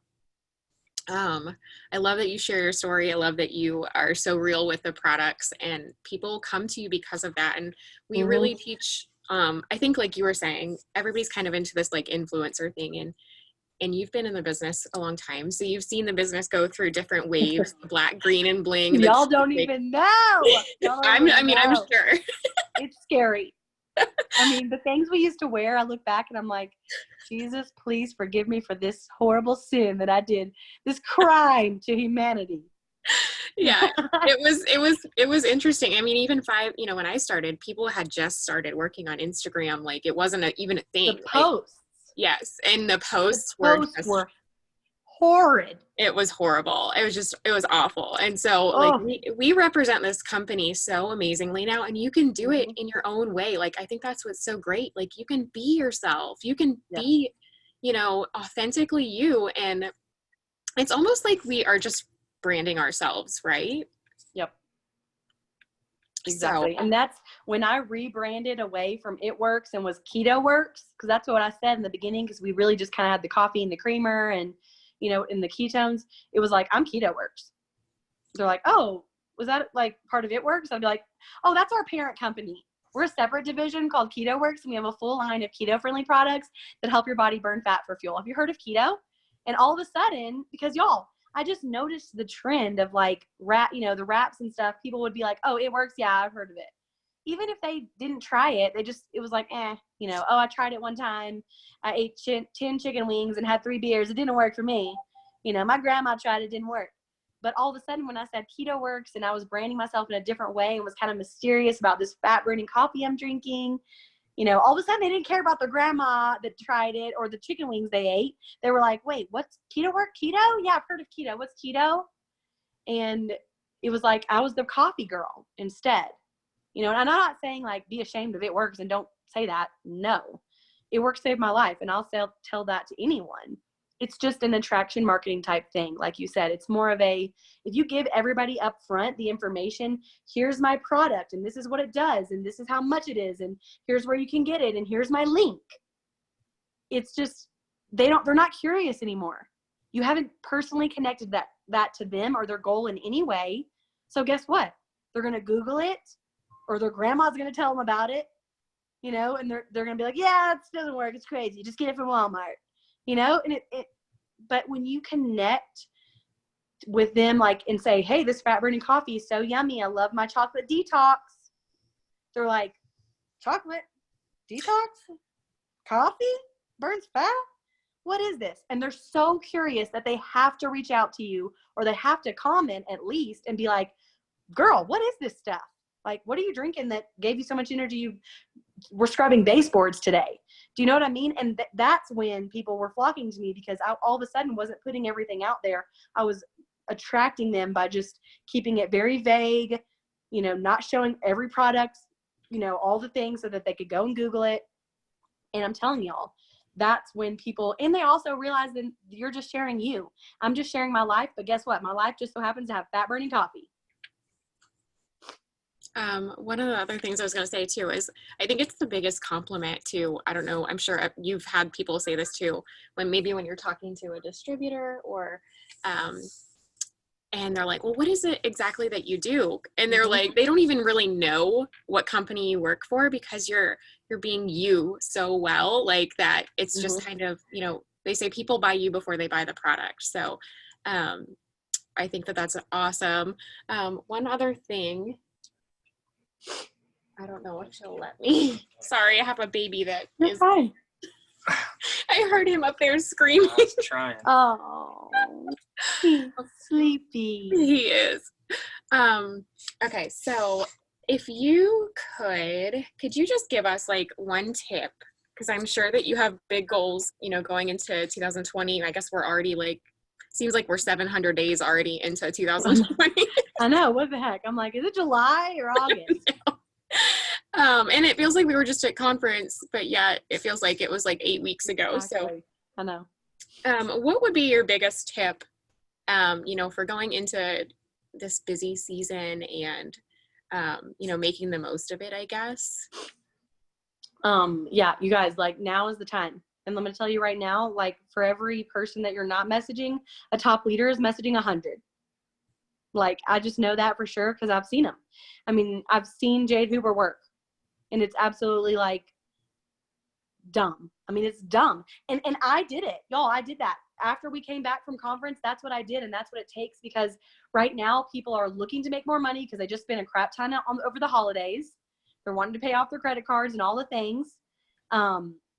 Speaker 1: I love that you share your story. I love that you are so real with the products, and people come to you because of that. And we really teach, I think like you were saying, everybody's kind of into this like influencer thing, and you've been in the business a long time. So you've seen the business go through different waves, black, green, and bling.
Speaker 2: Y'all don't even know.
Speaker 1: I'm sure.
Speaker 2: It's scary. I mean, the things we used to wear, I look back and I'm like, Jesus, please forgive me for this horrible sin that I did, this crime to humanity.
Speaker 1: Yeah, it was interesting. I mean, even when I started, people had just started working on Instagram. Like it wasn't even a thing.
Speaker 2: The posts.
Speaker 1: Yes, and the posts
Speaker 2: were horrid.
Speaker 1: It was horrible. It was awful. And so like we represent this company so amazingly now, and you can do it in your own way. Like I think that's what's so great. Like you can be yourself. You can be, authentically you, and it's almost like we are just branding ourselves, right?
Speaker 2: Yep. Exactly. So, and that's when I rebranded away from It Works and was Keto Works, because that's what I said in the beginning, because we really just kind of had the coffee and the creamer and, in the ketones. It was like, I'm Keto Works. They're like, oh, was that like part of It Works? I'd be like, oh, that's our parent company. We're a separate division called Keto Works, and we have a full line of keto-friendly products that help your body burn fat for fuel. Have you heard of keto? And all of a sudden, because I just noticed the trend of like the wraps and stuff. People would be like, oh, It Works. Yeah, I've heard of it. Even if they didn't try it, it was like, oh, I tried it one time. I ate 10 chicken wings and had 3 beers. It didn't work for me. My grandma tried it, didn't work. But all of a sudden when I said Keto Works and I was branding myself in a different way and was kind of mysterious about this fat burning coffee I'm drinking, all of a sudden they didn't care about their grandma that tried it or the chicken wings they ate. They were like, wait, what's Keto Work? Keto? Yeah, I've heard of keto. What's keto? And it was like, I was the coffee girl instead. And I'm not saying like, be ashamed of It Works and don't say that. No, It Works saved my life. And I'll tell that to anyone. It's just an attraction marketing type thing. Like you said, it's more of if you give everybody up front the information, here's my product and this is what it does and this is how much it is and here's where you can get it and here's my link. It's just, they're not curious anymore. You haven't personally connected that to them or their goal in any way. So guess what? They're going to Google it or their grandma's going to tell them about it, and they're going to be like, yeah, it doesn't work. It's crazy. Just get it from Walmart. And but when you connect with them, like, and say, hey, this fat burning coffee is so yummy. I love my chocolate detox. They're like, chocolate detox? Coffee burns fat? What is this? And they're so curious that they have to reach out to you or they have to comment at least and be like, girl, what is this stuff? Like, what are you drinking that gave you so much energy? We're scrubbing baseboards today. Do you know what I mean? And that's when people were flocking to me because I all of a sudden wasn't putting everything out there. I was attracting them by just keeping it very vague, not showing every product, all the things so that they could go and Google it. And I'm telling y'all, that's when people, and they also realize that you're just sharing you. I'm just sharing my life, but guess what? My life just so happens to have fat burning coffee.
Speaker 1: One of the other things I was going to say too is I think it's the biggest compliment to, I don't know, I'm sure you've had people say this too, when you're talking to a distributor or, and they're like, well, what is it exactly that you do? And they're like, they don't even really know what company you work for because you're being you so well, like that. It's just kind of, they say people buy you before they buy the product. So, I think that's awesome. One other thing, I don't know if she'll let me. Sorry, I have a baby that is fine. I heard him up there screaming.
Speaker 3: I was trying.
Speaker 2: Oh, he's sleepy.
Speaker 1: He is. Okay, so if you could you just give us like one tip? Because I'm sure that you have big goals, going into 2020. I guess we're already seems like we're 700 days already into 2020.
Speaker 2: I know. What the heck? I'm like, is it July or August?
Speaker 1: And it feels like we were just at conference, but yet it feels like it was like 8 weeks ago.
Speaker 2: Exactly. So I know.
Speaker 1: What would be your biggest tip, for going into this busy season and, making the most of it, I guess?
Speaker 2: Yeah, you guys, now is the time. And I'm going to tell you right now, for every person that you're not messaging, a top leader is messaging 100. I just know that for sure because I've seen them. I mean, I've seen Jade Hoover work, and it's absolutely dumb. I mean, it's dumb. And I did it. Y'all, I did that. After we came back from conference, that's what I did, and that's what it takes because right now people are looking to make more money because they just spent a crap ton over the holidays. They're wanting to pay off their credit cards and all the things.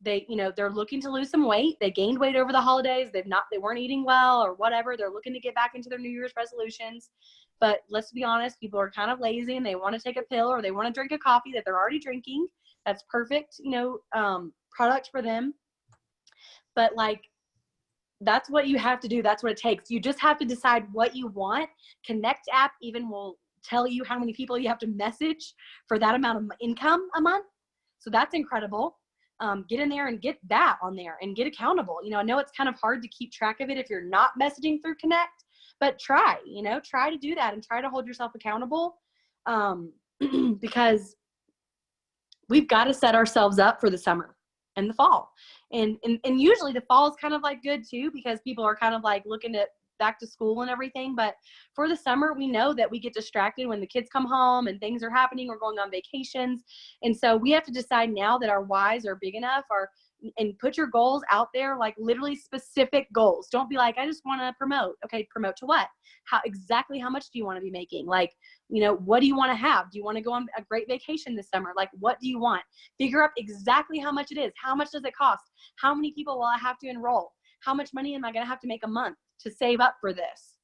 Speaker 2: they, they're looking to lose some weight. They gained weight over the holidays. They weren't eating well or whatever. They're looking to get back into their New Year's resolutions. But let's be honest, people are kind of lazy and they want to take a pill or they want to drink a coffee that they're already drinking. That's perfect, product for them. But like, that's what you have to do. That's what it takes. You just have to decide what you want. Connect app even will tell you how many people you have to message for that amount of income a month. So that's incredible. Get in there and get that on there and get accountable. I know it's kind of hard to keep track of it if you're not messaging through Connect, but try to do that and try to hold yourself accountable. Because we've got to set ourselves up for the summer and the fall. And usually the fall is kind of like good too, because people are kind of like looking at back to school and everything. But for the summer, we know that we get distracted when the kids come home and things are happening. We're going on vacations. And so we have to decide now that our whys are big enough, and put your goals out there, like literally specific goals. Don't be like, I just want to promote. Okay, promote to what? Exactly how much do you want to be making? Like, what do you want to have? Do you want to go on a great vacation this summer? Like, what do you want? Figure out exactly how much it is. How much does it cost? How many people will I have to enroll? How much money am I going to have to make a month to save up for this,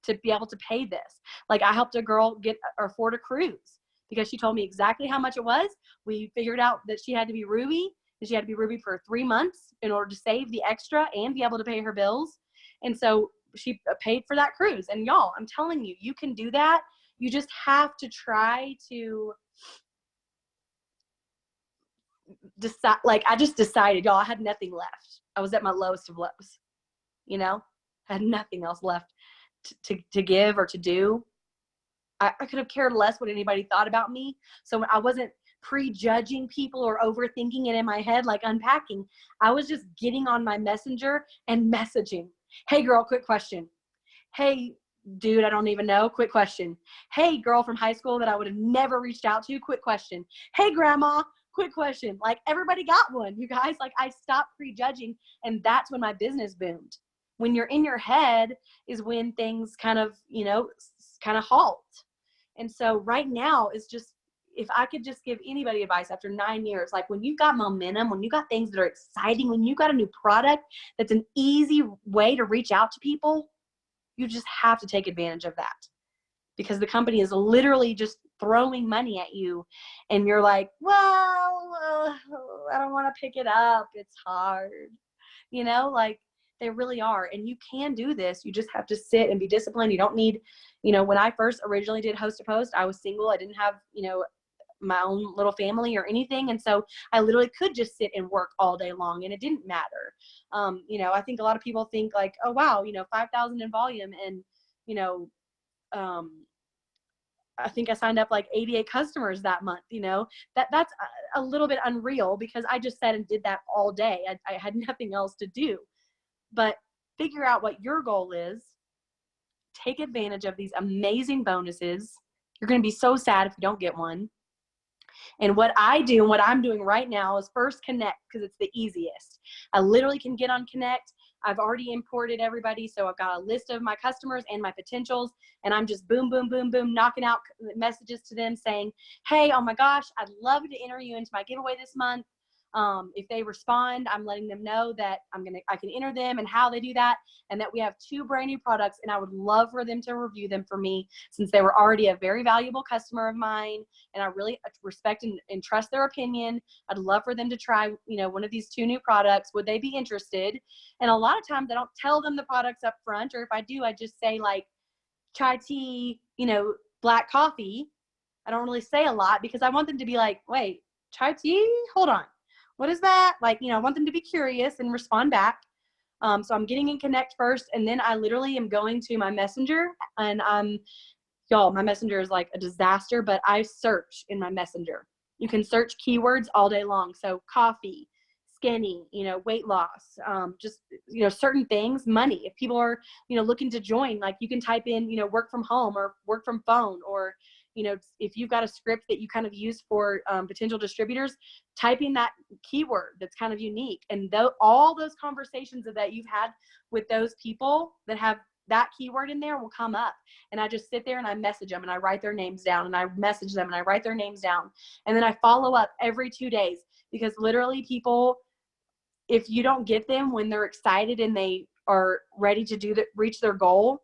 Speaker 2: to be able to pay this? Like, I helped a girl afford a cruise because she told me exactly how much it was. We figured out that she had to be Ruby. She had to be Ruby for 3 months in order to save the extra and be able to pay her bills. And so she paid for that cruise. And y'all, I'm telling you, you can do that. You just have to try to decide. Like, I just decided, y'all, I had nothing left. I was at my lowest of lows, I had nothing else left to give or to do. I could have cared less what anybody thought about me. So I wasn't prejudging people or overthinking it in my head, like unpacking. I was just getting on my messenger and messaging. Hey girl, quick question. Hey dude, I don't even know, quick question. Hey girl from high school that I would have never reached out to, quick question. Hey grandma, quick question. Like, everybody got one, you guys. Like, I stopped prejudging, and that's when my business boomed. When you're in your head is when things kind of halt. And so right now is just, if I could just give anybody advice after 9 years, like, when you've got momentum, when you got things that are exciting, when you got a new product that's an easy way to reach out to people, you just have to take advantage of that, because the company is literally just throwing money at you and you're like, well, I don't want to pick it up. It's hard, like, they really are. And you can do this. You just have to sit and be disciplined. You don't need, when I first originally did Host to Post, I was single. I didn't have, my own little family or anything. And so I literally could just sit and work all day long and it didn't matter. I think a lot of people think like, oh, wow, 5,000 in volume. And, I think I signed up like 88 customers that month, that's a little bit unreal because I just sat and did that all day. I had nothing else to do. But figure out what your goal is. Take advantage of these amazing bonuses. You're going to be so sad if you don't get one. And what I do and what I'm doing right now is first Connect, because it's the easiest. I literally can get on Connect. I've already imported everybody. So I've got a list of my customers and my potentials, and I'm just boom, boom, boom, boom, knocking out messages to them saying, hey, oh my gosh, I'd love to enter you into my giveaway this month. If they respond, I'm letting them know that I can enter them and how they do that, and that we have 2 brand new products, and I would love for them to review them for me, since they were already a very valuable customer of mine, and I really respect and trust their opinion. I'd love for them to try, one of these 2 new products. Would they be interested? And a lot of times I don't tell them the products up front, or if I do, I just say like chai tea, black coffee. I don't really say a lot because I want them to be like, wait, chai tea? Hold on. What is that? Like, I want them to be curious and respond back. So I'm getting in Connect first, and then I literally am going to my Messenger, and y'all, my Messenger is like a disaster, but I search in my Messenger. You can search keywords all day long. So coffee, skinny, weight loss, just, certain things, money. If people are, looking to join, like you can type in, work from home or work from phone, or, if you've got a script that you kind of use for potential distributors, type in that keyword that's kind of unique. And all those conversations that you've had with those people that have that keyword in there will come up. And I just sit there and I message them and I write their names down, and I message them and I write their names down. And then I follow up every 2 days, because literally people if you don't get them when they're excited and they are ready to reach their goal,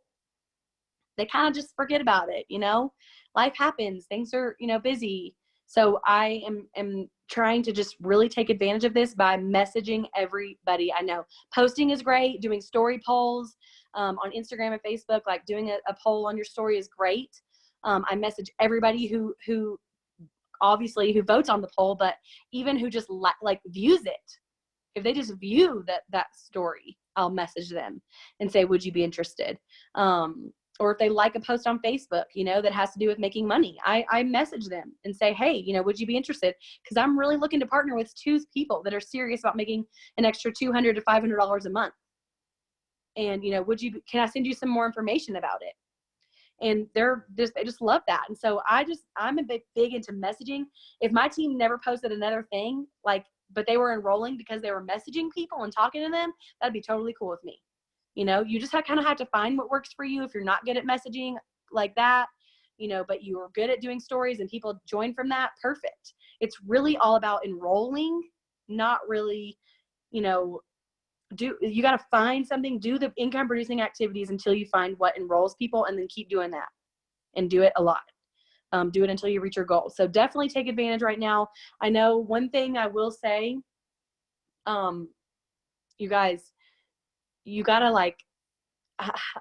Speaker 2: they kind of just forget about it. Life happens, things are, busy. So I am trying to just really take advantage of this by messaging everybody I know. Posting is great. Doing story polls on Instagram and Facebook, like doing a poll on your story is great. I message everybody who obviously who votes on the poll, but even who just like views it. If they just view that story, I'll message them and say, would you be interested? Or if they like a post on Facebook, that has to do with making money, I message them and say, hey, would you be interested? Because I'm really looking to partner with 2 people that are serious about making an extra $200 to $500 a month. And, can I send you some more information about it? And they just love that. And so I'm a big into messaging. If my team never posted another thing, but they were enrolling because they were messaging people and talking to them, that'd be totally cool with me. You just kind of have to find what works for you. If you're not good at messaging like that, but you are good at doing stories and people join from that, perfect. It's really all about enrolling, not really, you got to find something, do the income producing activities until you find what enrolls people, and then keep doing that and do it a lot. Do it until you reach your goal. So definitely take advantage right now. I know one thing I will say, you guys, you got to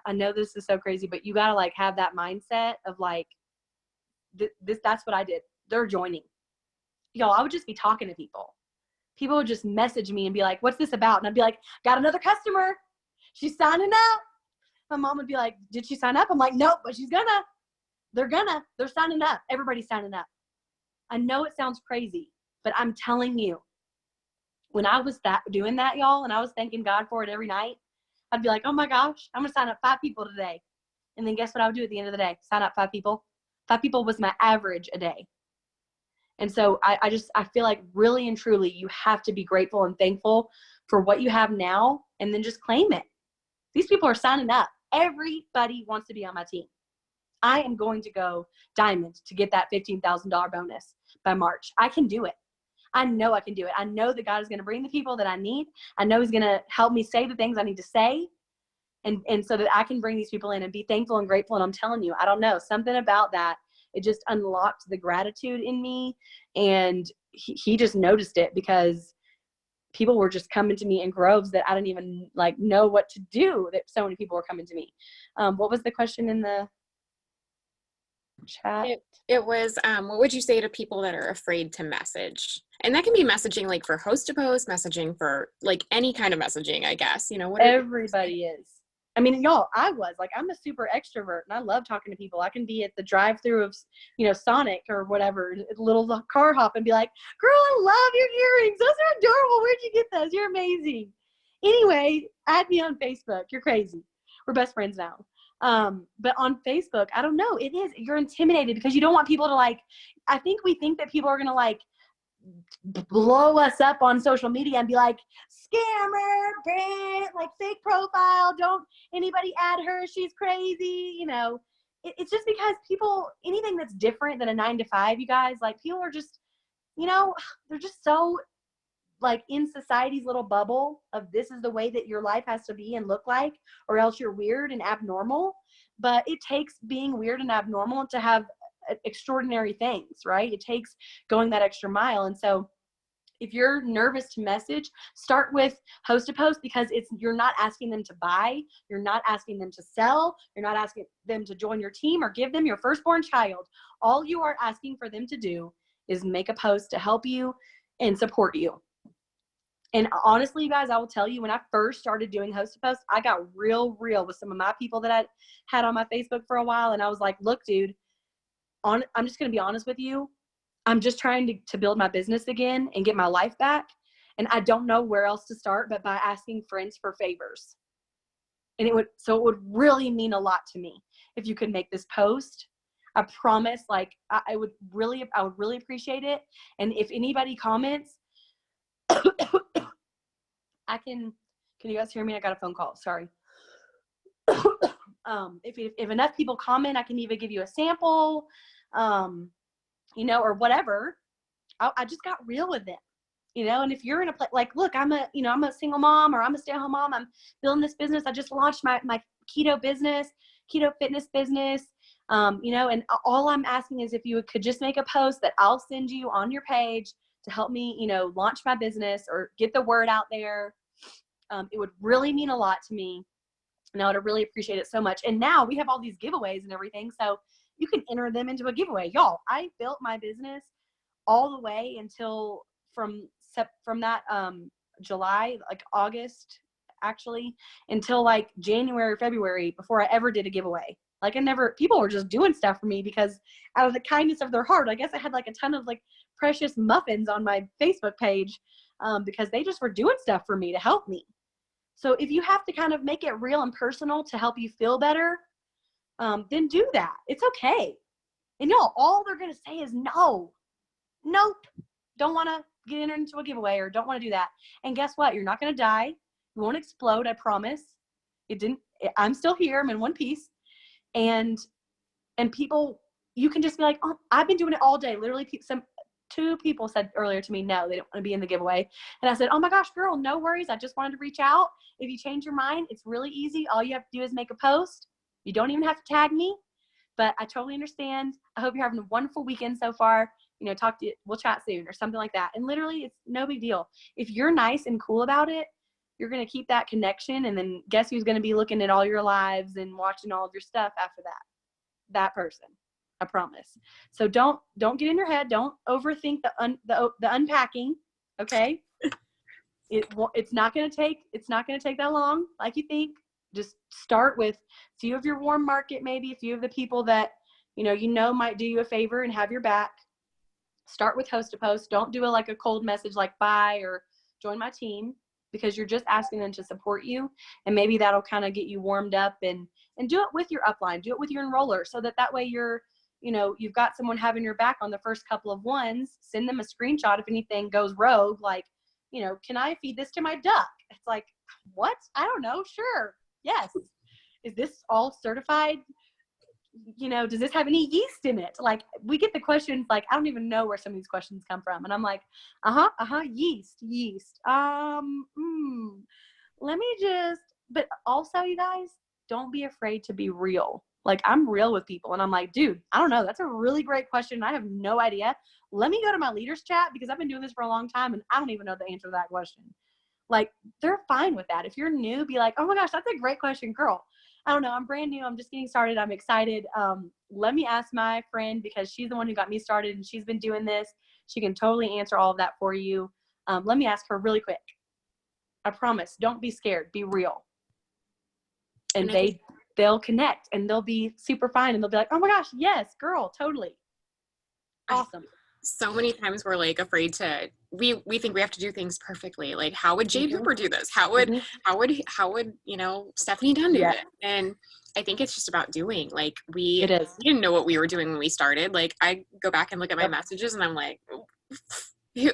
Speaker 2: I know this is so crazy, but you got to have that mindset of that's what I did. They're joining. Y'all, I would just be talking to people. People would just message me and be like, what's this about? And I'd be like, got another customer. She's signing up. My mom would be like, did she sign up? I'm like, nope, but they're signing up. Everybody's signing up. I know it sounds crazy, but I'm telling you, when I was doing that, y'all, and I was thanking God for it every night, I'd be like, oh my gosh, I'm going to sign up 5 people today. And then guess what I would do at the end of the day? Sign up 5 people. 5 people was my average a day. And so I feel like really and truly you have to be grateful and thankful for what you have now, and then just claim it. These people are signing up. Everybody wants to be on my team. I am going to go diamond to get that $15,000 bonus by March. I can do it. I know I can do it. I know that God is going to bring the people that I need. I know He's going to help me say the things I need to say. And so that I can bring these people in and be thankful and grateful. And I'm telling you, I don't know, something about that, it just unlocked the gratitude in me. And he just noticed it, because people were just coming to me in groves that I didn't even know what to do, that so many people were coming to me. What was the question in the chat?
Speaker 1: It was, what would you say to people that are afraid to message? And that can be messaging for host to post, messaging for any kind of messaging, I guess.
Speaker 2: Everybody is. I mean, y'all, I'm a super extrovert and I love talking to people. I can be at the drive-through of, Sonic or whatever, a little car hop and be like, girl, I love your earrings. Those are adorable. Where'd you get those? You're amazing. Anyway, add me on Facebook. You're crazy. We're best friends now. But on Facebook, I don't know. You're intimidated because you don't want people to I think we think that people are going to blow us up on social media and be like, scammer, fake profile, don't anybody add her, she's crazy. It's just because anything that's different than a 9-to-5, you guys, people are just, they're just so in society's little bubble of this is the way that your life has to be and look like, or else you're weird and abnormal. But it takes being weird and abnormal to have extraordinary things, right? It takes going that extra mile. And so if you're nervous to message, start with host to post, because you're not asking them to buy, you're not asking them to sell, you're not asking them to join your team or give them your firstborn child. All you are asking for them to do is make a post to help you and support you. And honestly, you guys, I will tell you, when I first started doing host to post, I got real with some of my people that I had on my Facebook for a while. And I was like, look, dude, I'm just going to be honest with you. I'm just trying to build my business again and get my life back. And I don't know where else to start but by asking friends for favors. And it would really mean a lot to me if you could make this post. I promise, I would really appreciate it. And if anybody comments, can you guys hear me? I got a phone call. Sorry. If enough people comment, I can even give you a sample, or whatever. I just got real with them. you know, and if you're in a place like, look, I'm a single mom, or I'm a stay-at-home mom. I'm building this business. I just launched my keto business, keto fitness business. You know, and all I'm asking is if you could just make a post that I'll send you on your page to help me, you know, launch my business or get the word out there. It would really mean a lot to me. And I would really appreciate it so much. And now we have all these giveaways and everything. So you can enter them into a giveaway. Y'all, I built my business all the way until from that July, like August, actually, until like January, February, before I ever did a giveaway. Like people were just doing stuff for me because out of the kindness of their heart. I guess I had like a ton of like precious muffins on my Facebook page because they just were doing stuff for me to help me. So if you have to kind of make it real and personal to help you feel better, then do that. It's okay. And y'all, all they're going to say is no. Nope. Don't want to get into a giveaway or don't want to do that. And guess what? You're not going to die. You won't explode. I promise. I'm still here. I'm in one piece. And people, you can just be like, oh, I've been doing it all day. Literally, two people said earlier to me, no, they don't want to be in the giveaway. And I said, oh my gosh, girl, no worries. I just wanted to reach out. If you change your mind, it's really easy. All you have to do is make a post. You don't even have to tag me, but I totally understand. I hope you're having a wonderful weekend so far. You know, we'll chat soon or something like that. And literally, it's no big deal. If you're nice and cool about it, you're going to keep that connection. And then guess who's going to be looking at all your lives and watching all of your stuff after that? That person. I promise. So don't get in your head. Don't overthink the unpacking. Okay. It's not going to take that long. Like you think. Just start with a few of your warm market, maybe a few of the people that, you know, might do you a favor and have your back. Start with host to post. Don't do a cold message like bye or join my team, because you're just asking them to support you. And maybe that'll kind of get you warmed up and do it with your upline, do it with your enroller, so that way you've got someone having your back on the first couple of ones. Send them a screenshot if anything goes rogue, like, you know, can I feed this to my duck? It's like, what? I don't know. Sure. Yes. Is this all certified? You know, does this have any yeast in it? Like, we get the questions, like, I don't even know where some of these questions come from. And I'm like, yeast. But also, you guys, don't be afraid to be real. Like, I'm real with people and I'm like, dude, I don't know. That's a really great question. I have no idea. Let me go to my leaders chat because I've been doing this for a long time and I don't even know the answer to that question. Like, they're fine with that. If you're new, be like, oh my gosh, that's a great question, girl. I don't know. I'm brand new. I'm just getting started. I'm excited. Let me ask my friend, because she's the one who got me started and she's been doing this. She can totally answer all of that for you. Let me ask her really quick. I promise. Don't be scared. Be real. And they'll connect and they'll be super fine. And they'll be like, oh my gosh, yes, girl, totally. Awesome.
Speaker 1: So many times we're like afraid to, we think we have to do things perfectly. Like, how would Jade Hooper do this? How would, you know, Stephanie Dunn do it? And I think it's just about doing. Like, we didn't know what we were doing when we started. Like, I go back and look at my messages and I'm like,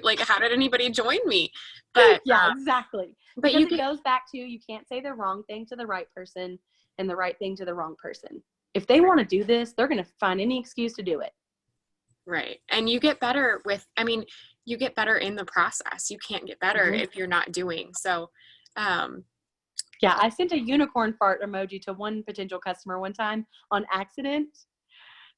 Speaker 1: like, how did anybody join me? But
Speaker 2: exactly. But because it goes back to, you can't say the wrong thing to the right person and the right thing to the wrong person. If they want to do this, they're going to find any excuse to do it.
Speaker 1: Right. And you get better you get better in the process. You can't get better if you're not doing. So,
Speaker 2: I sent a unicorn fart emoji to one potential customer one time on accident.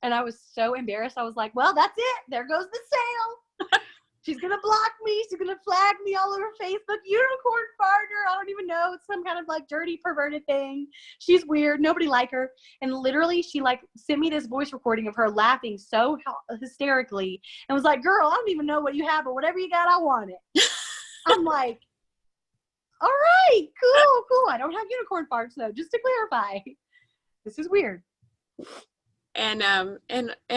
Speaker 2: And I was so embarrassed. I was like, well, that's it. There goes the sale. She's going to block me. She's going to flag me all over Facebook. Unicorn farter. I don't even know. It's some kind of like dirty, perverted thing. She's weird. Nobody like her. And literally she sent me this voice recording of her laughing so hysterically and was like, girl, I don't even know what you have, but whatever you got, I want it. I'm like, all right, cool. I don't have unicorn farts though, just to clarify. This is weird.
Speaker 1: And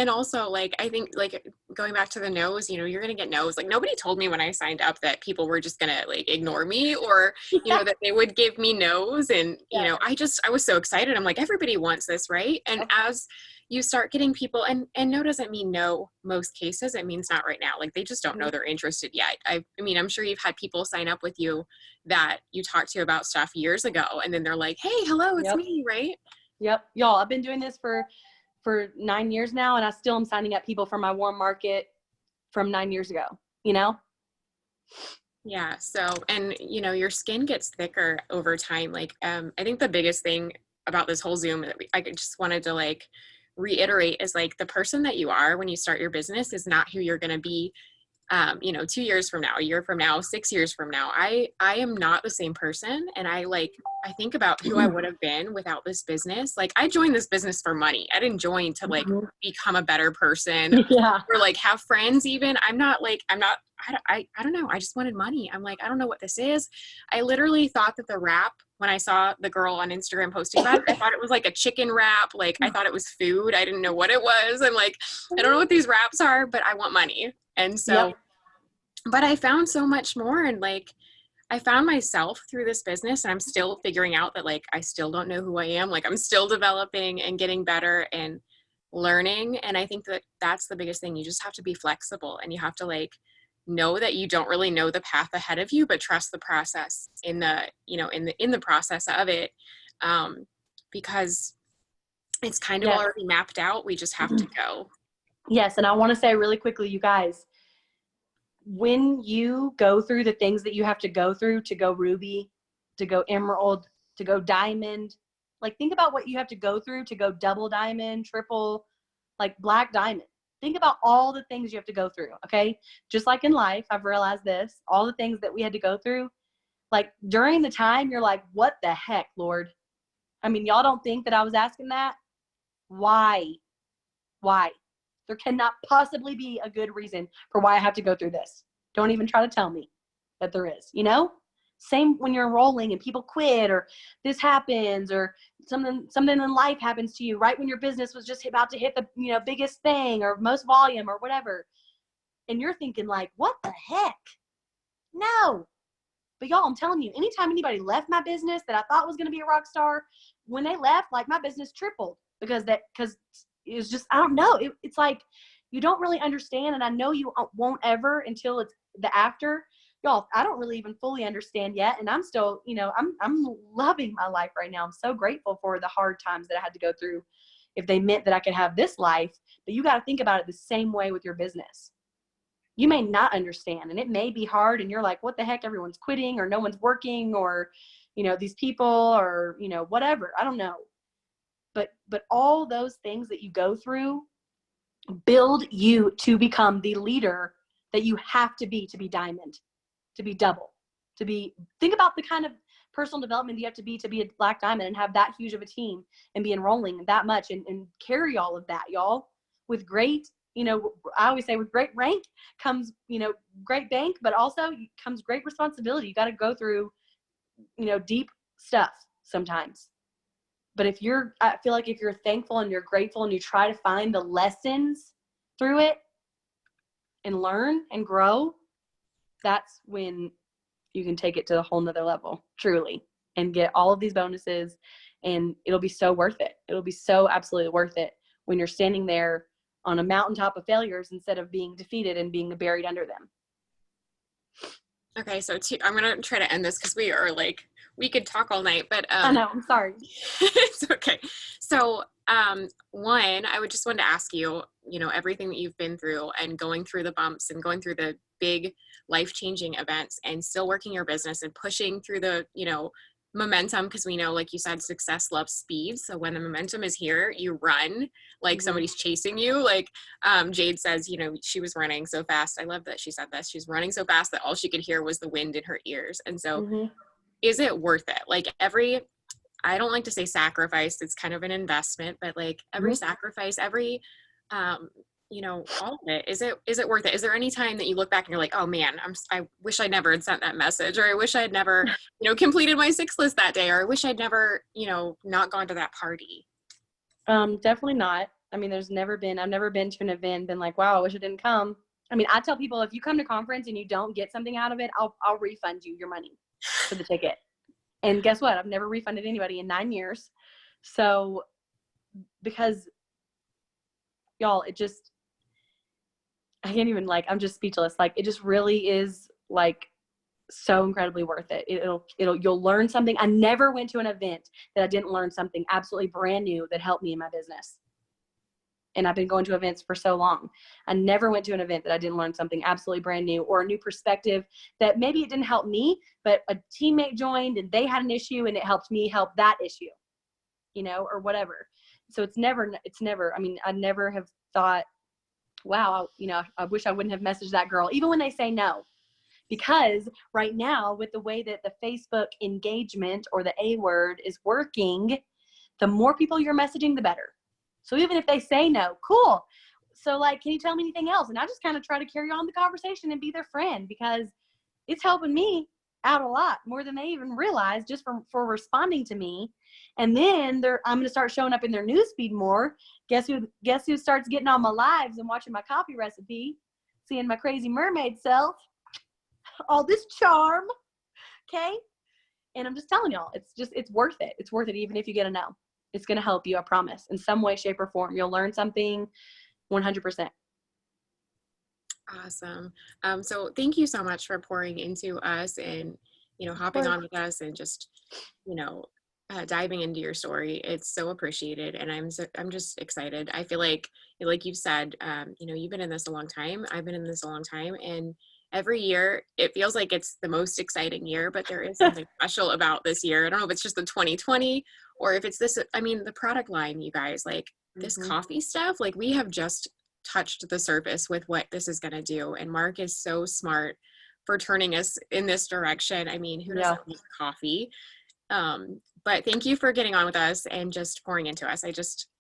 Speaker 1: also, like, I think, like, going back to the no's, you know, you're going to get no's. Like, nobody told me when I signed up that people were just going to, like, ignore me or, you know, that they would give me no's. And, you know, I was so excited. I'm like, everybody wants this, right? And as you start getting people, and no doesn't mean no most cases. It means not right now. Like, they just don't know they're interested yet. I mean, I'm sure you've had people sign up with you that you talked to about stuff years ago. And then they're like, hey, hello, it's me, right?
Speaker 2: Yep. Y'all, I've been doing this for 9 years now, and I still am signing up people for my warm market from 9 years ago, you know?
Speaker 1: Yeah. So, and your skin gets thicker over time. Like, I think the biggest thing about this whole Zoom that I just wanted to like reiterate is like the person that you are when you start your business is not who you're going to be 2 years from now, a year from now, 6 years from now. I am not the same person. And I think about who I would have been without this business. Like I joined this business for money. I didn't join to like become a better person
Speaker 2: Yeah.
Speaker 1: or like have friends even. I don't know. I just wanted money. I'm like, I don't know what this is. I literally thought that the wrap, when I saw the girl on Instagram posting about it, I thought it was like a chicken wrap. Like I thought it was food. I didn't know what it was. I'm like, I don't know what these wraps are, but I want money. And so,
Speaker 2: Yep.
Speaker 1: but I found so much more, and like I found myself through this business, and I'm still figuring out that like I still don't know who I am. Like I'm still developing and getting better and learning. And I think that that's the biggest thing. You just have to be flexible, and you have to like know that you don't really know the path ahead of you, but trust the process in the process of it, because it's kind of
Speaker 2: Yes.
Speaker 1: already mapped out. We just have to go.
Speaker 2: Yes. And I want to say really quickly, you guys, when you go through the things that you have to go through to go ruby, to go emerald, to go diamond, like think about what you have to go through to go double diamond, triple, like black diamond. Think about all the things you have to go through. Okay. Just like in life, I've realized this, all the things that we had to go through, like during the time, you're like, what the heck, Lord? I mean, y'all don't think that I was asking that? Why? Why? There cannot possibly be a good reason for why I have to go through this. Don't even try to tell me that there is, Same when you're enrolling and people quit or this happens or something in life happens to you right when your business was just about to hit the, biggest thing or most volume or whatever. And you're thinking like, what the heck? No. But y'all, I'm telling you, anytime anybody left my business that I thought was going to be a rock star, when they left, like my business tripled because it was just, I don't know. It's like, you don't really understand. And I know you won't ever until it's the after. Y'all, I don't really even fully understand yet. And I'm still, I'm loving my life right now. I'm so grateful for the hard times that I had to go through if they meant that I could have this life. But you got to think about it the same way with your business. You may not understand and it may be hard and you're like, what the heck, everyone's quitting or no one's working or, these people or, whatever, I don't know. But all those things that you go through build you to become the leader that you have to be diamond, to be double, think about the kind of personal development you have to be a black diamond and have that huge of a team and be enrolling that much and carry all of that, y'all, with great, I always say with great rank comes, great bank, but also comes great responsibility. You got to go through, deep stuff sometimes. But I feel like if you're thankful and you're grateful and you try to find the lessons through it and learn and grow, that's when you can take it to a whole nother level, truly, and get all of these bonuses. And it'll be so worth it. It'll be so absolutely worth it when you're standing there on a mountaintop of failures instead of being defeated and being buried under them.
Speaker 1: Okay, so I'm gonna try to end this because we could talk all night, but
Speaker 2: I know, I'm sorry.
Speaker 1: it's okay. So one, I would just want to ask you, everything that you've been through and going through the bumps and going through the big life-changing events and still working your business and pushing through the, momentum, because we know, like you said, success loves speed. So when the momentum is here, you run like somebody's chasing you. Like Jade says, she was running so fast. I love that she said this. She's running so fast that all she could hear was the wind in her ears. And so is it worth it? Like I don't like to say sacrifice. It's kind of an investment, but like every sacrifice, every, all of it, is it worth it? Is there any time that you look back and you're like, oh man, I wish I never had sent that message, or I wish I'd never, completed my 6 list that day, or I wish I'd never, not gone to that party?
Speaker 2: Definitely not. I mean, I've never been to an event and been like, wow, I wish I didn't come. I mean, I tell people, if you come to conference and you don't get something out of it, I'll refund you your money for the ticket. And guess what? I've never refunded anybody in 9 years. So, because y'all, I can't even, I'm just speechless. Like, it just really is so incredibly worth it. You'll learn something. I never went to an event that I didn't learn something absolutely brand new that helped me in my business. And I've been going to events for so long. I never went to an event that I didn't learn something absolutely brand new or a new perspective that maybe it didn't help me, but a teammate joined and they had an issue and it helped me help that issue, you know, or whatever. So it's never, I mean, I never have thought, wow, you know, I wish I wouldn't have messaged that girl, even when they say no. Because right now, with the way that the Facebook engagement or the A word is working, the more people you're messaging, the better. So even if they say no, cool. So like, can you tell me anything else? And I just kind of try to carry on the conversation and be their friend, because it's helping me out a lot more than they even realize, just for responding to me. And then I'm going to start showing up in their newsfeed more. Guess who starts getting on my lives and watching my coffee recipe, seeing my crazy mermaid self, all this charm. Okay. And I'm just telling y'all, it's worth it. It's worth it. Even if you get a no, it's going to help you. I promise, in some way, shape, or form. You'll learn something 100%.
Speaker 1: Awesome. So thank you so much for pouring into us and, you know, hopping on with us and just, you know, diving into your story. It's so appreciated. And I'm just excited. I feel like you've said, you know, you've been in this a long time. I've been in this a long time. And every year it feels like it's the most exciting year, but there is something special about this year. I don't know if it's just the 2020 or if it's this, I mean, the product line, you guys, like this coffee stuff, like we have just touched the surface with what this is going to do. And Mark is so smart for turning us in this direction. I mean, who doesn't like coffee? But thank you for getting on with us and just pouring into us.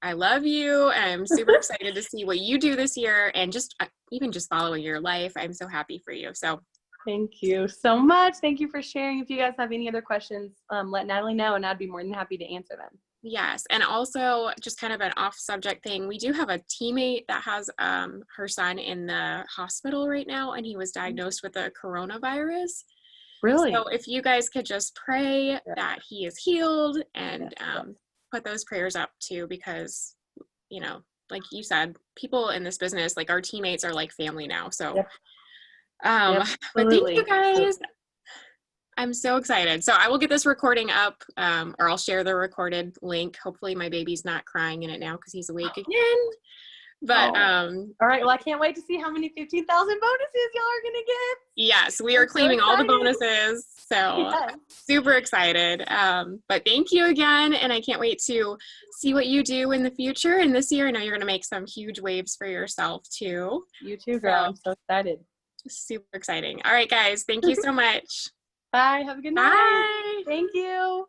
Speaker 1: I love you. I'm super excited to see what you do this year and just even just following your life. I'm so happy for you. So
Speaker 2: thank you so much. Thank you for sharing. If you guys have any other questions, let Natalie know and I'd be more than happy to answer them.
Speaker 1: Yes. And also just kind of an off subject thing. We do have a teammate that has her son in the hospital right now, and he was diagnosed with the coronavirus.
Speaker 2: Really?
Speaker 1: So if you guys could just pray that he is healed and put those prayers up too, because, you know, like you said, people in this business, like our teammates are like family now. So, but thank you guys. I'm so excited. So I will get this recording up, or I'll share the recorded link. Hopefully my baby's not crying in it now because he's awake again. But
Speaker 2: all right, well, I can't wait to see how many 15,000 bonuses y'all are gonna get.
Speaker 1: Yes, we are claiming all the bonuses, so super excited. But thank you again, and I can't wait to see what you do in the future. And this year, I know you're gonna make some huge waves for yourself too.
Speaker 2: You too, girl. I'm so excited.
Speaker 1: Super exciting. All right, guys, thank you so much.
Speaker 2: Bye. Have a good night.
Speaker 1: Bye.
Speaker 2: Thank you.